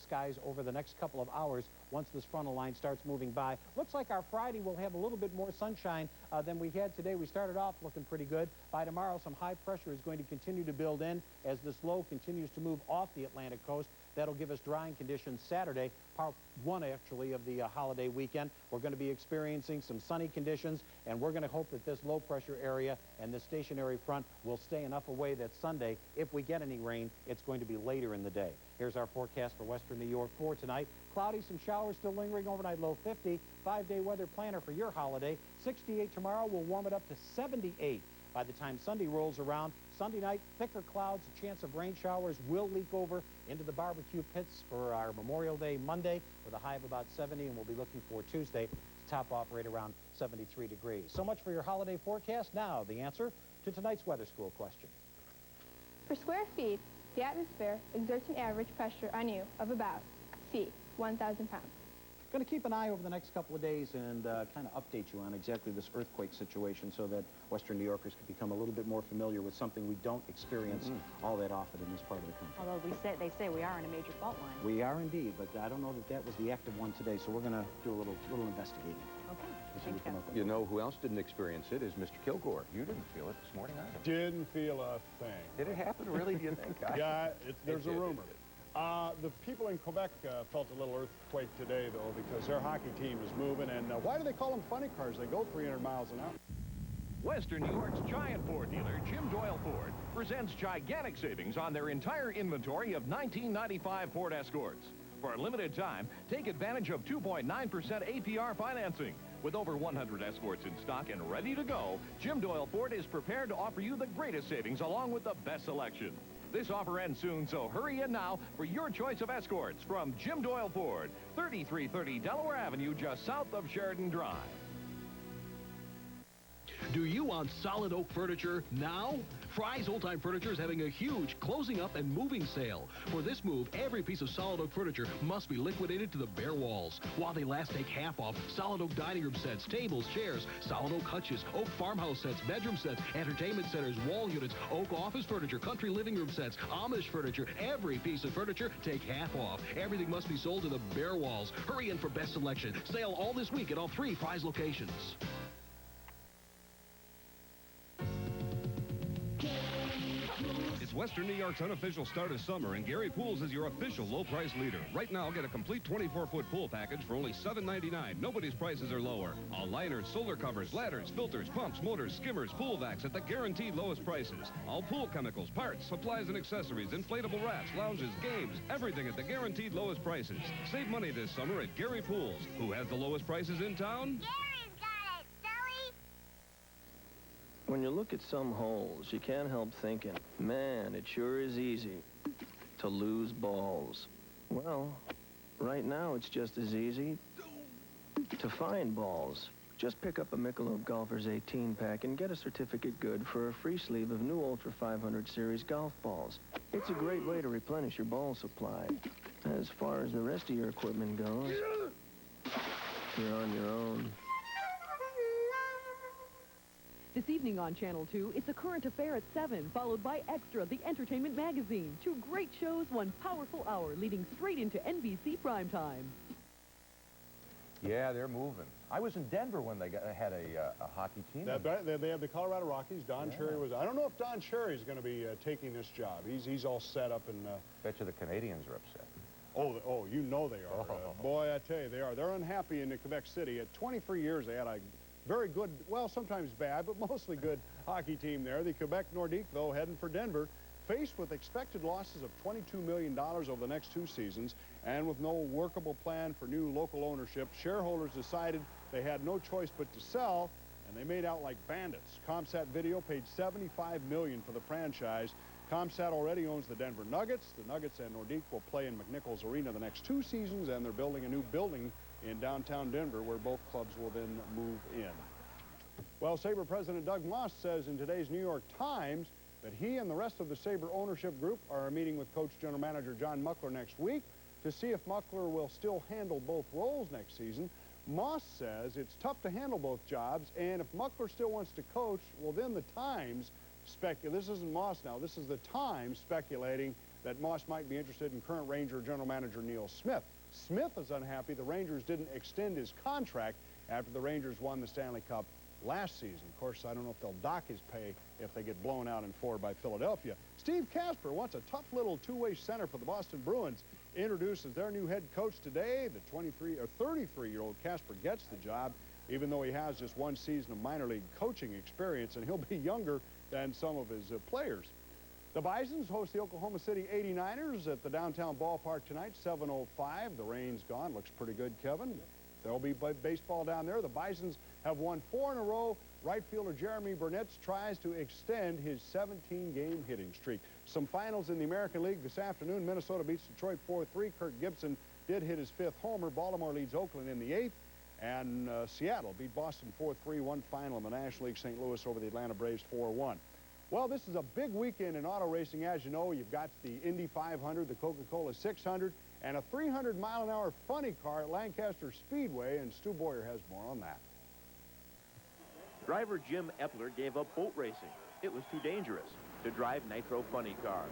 skies over the next couple of hours once this frontal line starts moving by. Looks like our Friday will have a little bit more sunshine than we had today. We started off looking pretty good. By tomorrow, some high pressure is going to continue to build in as this low continues to move off the Atlantic coast. That'll give us drying conditions Saturday, part one actually of the holiday weekend. We're going to be experiencing some sunny conditions, and we're going to hope that this low pressure area and this stationary front will stay enough away that Sunday, if we get any rain, it's going to be later in the day. Here's our forecast for western New York for tonight. Cloudy, some showers still lingering overnight, low 50. 5-day weather planner for your holiday. 68 tomorrow, we'll warm it up to 78. By the time Sunday rolls around, Sunday night, thicker clouds, a chance of rain showers will leak over into the barbecue pits for our Memorial Day Monday with a high of about 70, and we'll be looking for Tuesday to top off right around 73 degrees. So much for your holiday forecast. Now, the answer to tonight's weather school question. Per square feet, the atmosphere exerts an average pressure on you of about C, 1,000 pounds. Going to keep an eye over the next couple of days and kind of update you on exactly this earthquake situation so that Western New Yorkers can become a little bit more familiar with something we don't experience all that often in this part of the country. Although they say we are on a major fault line. We are indeed, but I don't know that that was the active one today, so we're going to do a little investigating. Okay. Thanks, Kevin. You know who else didn't experience it is Mr. Kilgore. You didn't feel it this morning either. Didn't feel a thing. Did it happen really, do you think? Yeah, there's a rumor. The people in Quebec felt a little earthquake today, though, because their hockey team is moving. And why do they call them funny cars? They go 300 miles an hour. Western New York's giant Ford dealer, Jim Doyle Ford, presents gigantic savings on their entire inventory of 1995 Ford Escorts. For a limited time, take advantage of 2.9% APR financing. With over 100 Escorts in stock and ready to go, Jim Doyle Ford is prepared to offer you the greatest savings along with the best selection. This offer ends soon, so hurry in now for your choice of Escorts from Jim Doyle Ford, 3330 Delaware Avenue, just south of Sheridan Drive. Do you want solid oak furniture now? Fry's Old Time Furniture is having a huge closing up and moving sale. For this move, every piece of solid oak furniture must be liquidated to the bare walls. While they last, take half off solid oak dining room sets, tables, chairs, solid oak hutches, oak farmhouse sets, bedroom sets, entertainment centers, wall units, oak office furniture, country living room sets, Amish furniture. Every piece of furniture, take half off. Everything must be sold to the bare walls. Hurry in for best selection. Sale all this week at all 3 Fry's locations. It's Western New York's unofficial start of summer, and Gary Pools is your official low-price leader. Right now, get a complete 24-foot pool package for only $7.99. Nobody's prices are lower. All liners, solar covers, ladders, filters, pumps, motors, skimmers, pool vacs at the guaranteed lowest prices. All pool chemicals, parts, supplies, and accessories, inflatable rafts, lounges, games, everything at the guaranteed lowest prices. Save money this summer at Gary Pools. Who has the lowest prices in town? When you look at some holes, you can't help thinking, man, it sure is easy to lose balls. Well, right now it's just as easy to find balls. Just pick up a Michelob Golfers 18-pack and get a certificate good for a free sleeve of new Ultra 500 Series golf balls. It's a great way to replenish your ball supply. As far as the rest of your equipment goes, you're on your own. This evening on Channel 2, it's a current affair at 7, followed by Extra, the entertainment magazine. 2 great shows, 1 powerful hour, leading straight into NBC primetime. Yeah, they're moving. I was in Denver when they had a hockey team. They have the Colorado Rockies. Don Cherry was. I don't know if Don Cherry is going to be taking this job. He's all set up and. Bet you the Canadians are upset. Oh, you know they are. Boy, I tell you, they are. They're unhappy in Quebec City. At 23 years, they had a very good, well, sometimes bad, but mostly good hockey team there. The Quebec Nordique, though, heading for Denver, faced with expected losses of $22 million over the next 2 seasons, and with no workable plan for new local ownership, shareholders decided they had no choice but to sell, and they made out like bandits. ComSat Video paid $75 million for the franchise. ComSat already owns the Denver Nuggets. The Nuggets and Nordique will play in McNichols Arena the next 2 seasons, and they're building a new building in downtown Denver where both clubs will then move in. Well, Sabre President Doug Moss says in today's New York Times that he and the rest of the Sabre ownership group are meeting with Coach General Manager John Muckler next week to see if Muckler will still handle both roles next season. Moss says it's tough to handle both jobs, and if Muckler still wants to coach, well, then the Times this isn't Moss now, this is the Times speculating that Moss might be interested in current Ranger General Manager Neil Smith. Smith is unhappy the Rangers didn't extend his contract after the Rangers won the Stanley Cup last season. Of course, I don't know if they'll dock his pay if they get blown out in 4 by Philadelphia. Steve Casper wants a tough little two-way center for the Boston Bruins. Introduces their new head coach today. The 33-year-old Casper gets the job, even though he has just one season of minor league coaching experience, and he'll be younger than some of his players. The Bisons host the Oklahoma City 89ers at the downtown ballpark tonight, 7:05. The rain's gone. Looks pretty good, Kevin. There'll be baseball down there. The Bisons have won 4 in a row. Right fielder Jeremy Burnett tries to extend his 17-game hitting streak. Some finals in the American League this afternoon. Minnesota beats Detroit 4-3. Kirk Gibson did hit his 5th homer. Baltimore leads Oakland in the 8th. And Seattle beat Boston 4-3. One final in the National League. St. Louis over the Atlanta Braves 4-1. Well, this is a big weekend in auto racing. As you know, you've got the Indy 500, the Coca-Cola 600, and a 300-mile-an-hour funny car at Lancaster Speedway, and Stu Boyer has more on that. Driver Jim Epler gave up boat racing. It was too dangerous to drive nitro funny cars.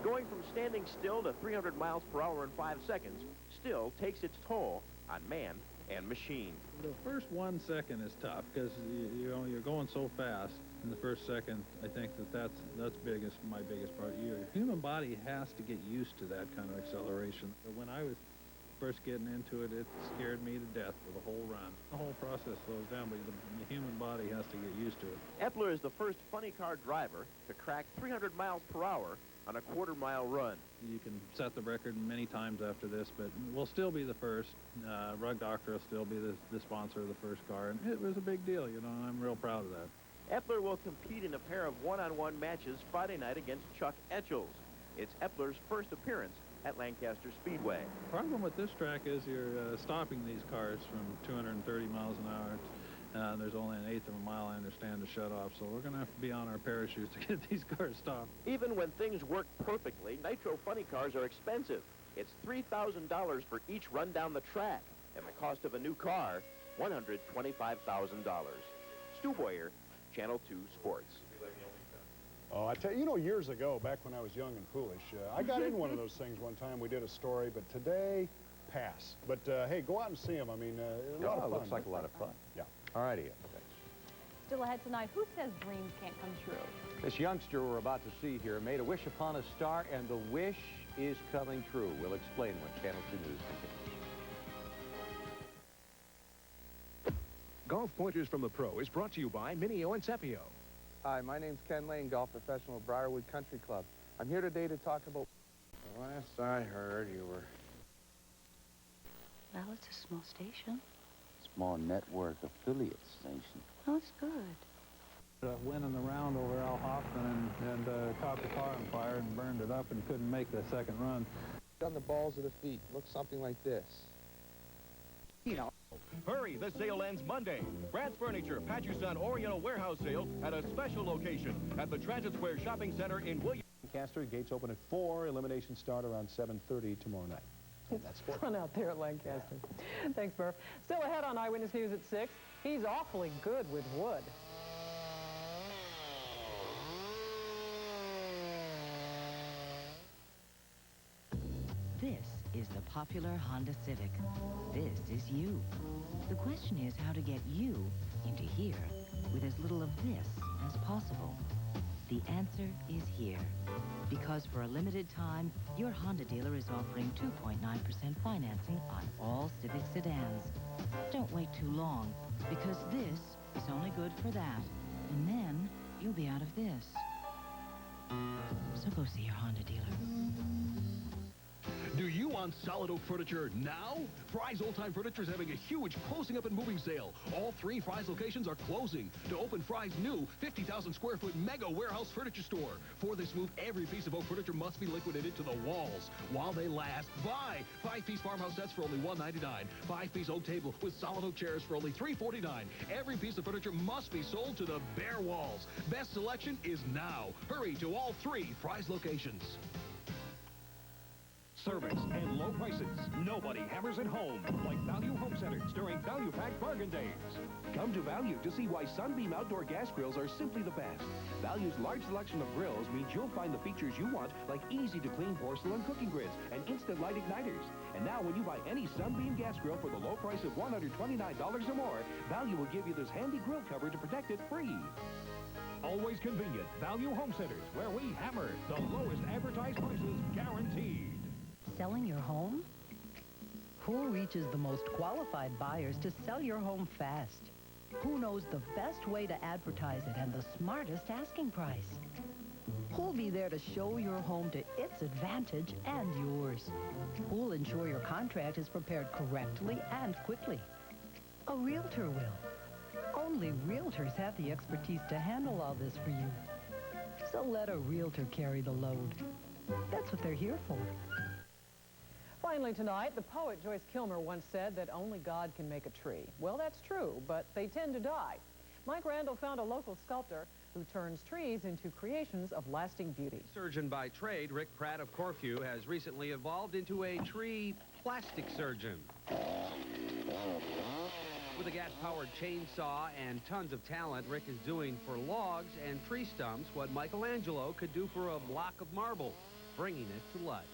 Going from standing still to 300 miles per hour in 5 seconds still takes its toll on man and machine. The first 1 second is tough because you're going so fast in the first second. I think that's my biggest part. Your human body has to get used to that kind of acceleration. When I was first getting into it, it scared me to death for the whole run. The whole process slows down, but the human body has to get used to it. Epler is the first funny car driver to crack 300 miles per hour on a quarter-mile run. You can set the record many times after this, but we'll still be the first. Rug Doctor will still be the sponsor of the first car, and it was a big deal, you know, and I'm real proud of that. Epler will compete in a pair of one-on-one matches Friday night against Chuck Etchels. It's Epler's first appearance at Lancaster Speedway. The problem with this track is you're stopping these cars from 230 miles an hour. There's only an 1/8 of a mile, I understand, to shut off, so we're going to have to be on our parachutes to get these cars stopped. Even when things work perfectly, nitro funny cars are expensive. It's $3,000 for each run down the track, and the cost of a new car, $125,000. Stu Boyer, Channel 2 Sports. Oh, I tell you, years ago, back when I was young and foolish, I got in one of those things one time. We did a story, but today, pass. But, hey, go out and see them. I mean, a lot of fun. Looks like a lot of fun. Yeah. All righty. Still ahead tonight, who says dreams can't come true? This youngster we're about to see here made a wish upon a star, and the wish is coming true. We'll explain when Channel 2 News continues. Golf Pointers from the Pro is brought to you by Mineo and Sepio. Hi, my name's Ken Lane, golf professional at Briarwood Country Club. I'm here today to talk about... The last I heard, you were... Well, it's a small station. Small network affiliate station. Oh, it's good. Winning the round over Al Hoffman and caught the car on fire and burned it up and couldn't make the second run. On the balls of the feet, looks something like this. Hurry, the sale ends Monday. Brad's Furniture, Pat Your Son Oriental Warehouse Sale at a special location at the Transit Square Shopping Center in Williams. Lancaster, gates open at 4. Elimination start around 7:30 tomorrow night. It's fun out there at Lancaster. Thanks, Murph. Still ahead on Eyewitness News at 6. He's awfully good with wood. This is the popular Honda Civic. This is you. The question is how to get you into here with as little of this as possible. The answer is here. Because for a limited time, your Honda dealer is offering 2.9% financing on all Civic sedans. Don't wait too long, because this is only good for that. And then you'll be out of this. So go see your Honda dealer. Do you want solid oak furniture now? Fry's Old Time Furniture is having a huge closing up and moving sale. All 3 Fry's locations are closing to open Fry's new 50,000 square foot mega warehouse furniture store. For this move, every piece of oak furniture must be liquidated to the walls. While they last, buy 5-piece farmhouse sets for only $199. 5-piece oak table with solid oak chairs for only $349. Every piece of furniture must be sold to the bare walls. Best selection is now. Hurry to all 3 Fry's locations. Service and low prices. Nobody hammers at home like Value Home Centers during Value Pack Bargain Days. Come to Value to see why Sunbeam outdoor gas grills are simply the best. Value's large selection of grills means you'll find the features you want, like easy-to-clean porcelain cooking grids and instant light igniters. And now when you buy any Sunbeam gas grill for the low price of $129 or more, Value will give you this handy grill cover to protect it free. Always convenient. Value Home Centers, where we hammer the lowest advertised prices guaranteed. Selling your home? Who reaches the most qualified buyers to sell your home fast? Who knows the best way to advertise it and the smartest asking price? Who'll be there to show your home to its advantage and yours? Who'll ensure your contract is prepared correctly and quickly? A realtor will. Only realtors have the expertise to handle all this for you. So let a realtor carry the load. That's what they're here for. Finally tonight, the poet Joyce Kilmer once said that only God can make a tree. Well, that's true, but they tend to die. Mike Randall found a local sculptor who turns trees into creations of lasting beauty. Surgeon by trade, Rick Pratt of Corfu has recently evolved into a tree plastic surgeon. With a gas-powered chainsaw and tons of talent, Rick is doing for logs and tree stumps what Michelangelo could do for a block of marble, bringing it to life.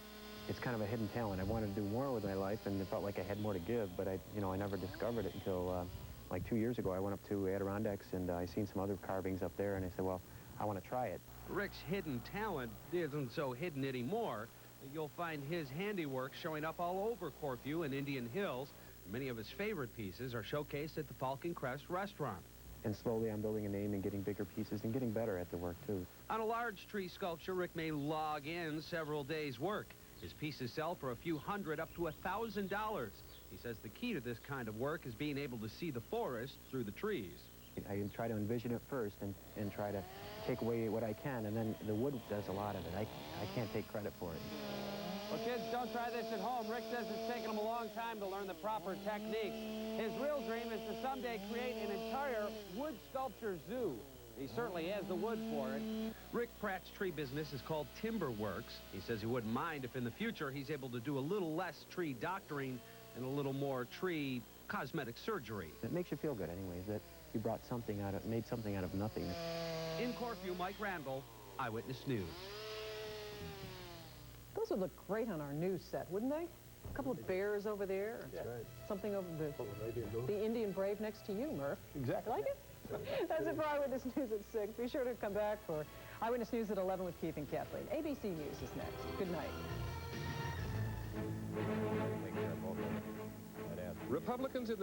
It's kind of a hidden talent. I wanted to do more with my life, and it felt like I had more to give, but I never discovered it until like 2 years ago. I went up to Adirondacks, and I seen some other carvings up there, and I said, well, I want to try it. Rick's hidden talent isn't so hidden anymore. You'll find his handiwork showing up all over Corfu and Indian Hills. Many of his favorite pieces are showcased at the Falcon Crest restaurant. And slowly I'm building a name and getting bigger pieces and getting better at the work, too. On a large tree sculpture, Rick may log in several days' work. His pieces sell for a few hundred up to $1,000. He says the key to this kind of work is being able to see the forest through the trees. I try to envision it first and try to take away what I can, and then the wood does a lot of it. I can't take credit for it. Well, kids, don't try this at home. Rick says it's taken him a long time to learn the proper techniques. His real dream is to someday create an entire wood sculpture zoo. He certainly has the wood for it. Rick Pratt's tree business is called Timber Works. He says he wouldn't mind if in the future he's able to do a little less tree doctoring and a little more tree cosmetic surgery. It makes you feel good anyways, that you brought something out of, made something out of nothing. In Corfu, Mike Randall, Eyewitness News. Those would look great on our news set, wouldn't they? A couple of bears over there. That's right. Something over the Indian Brave next to you, Murph. Exactly. Like it? That's it for Eyewitness News at 6. Be sure to come back for Eyewitness News at 11 with Keith and Kathleen. ABC News is next. Good night. Republicans in the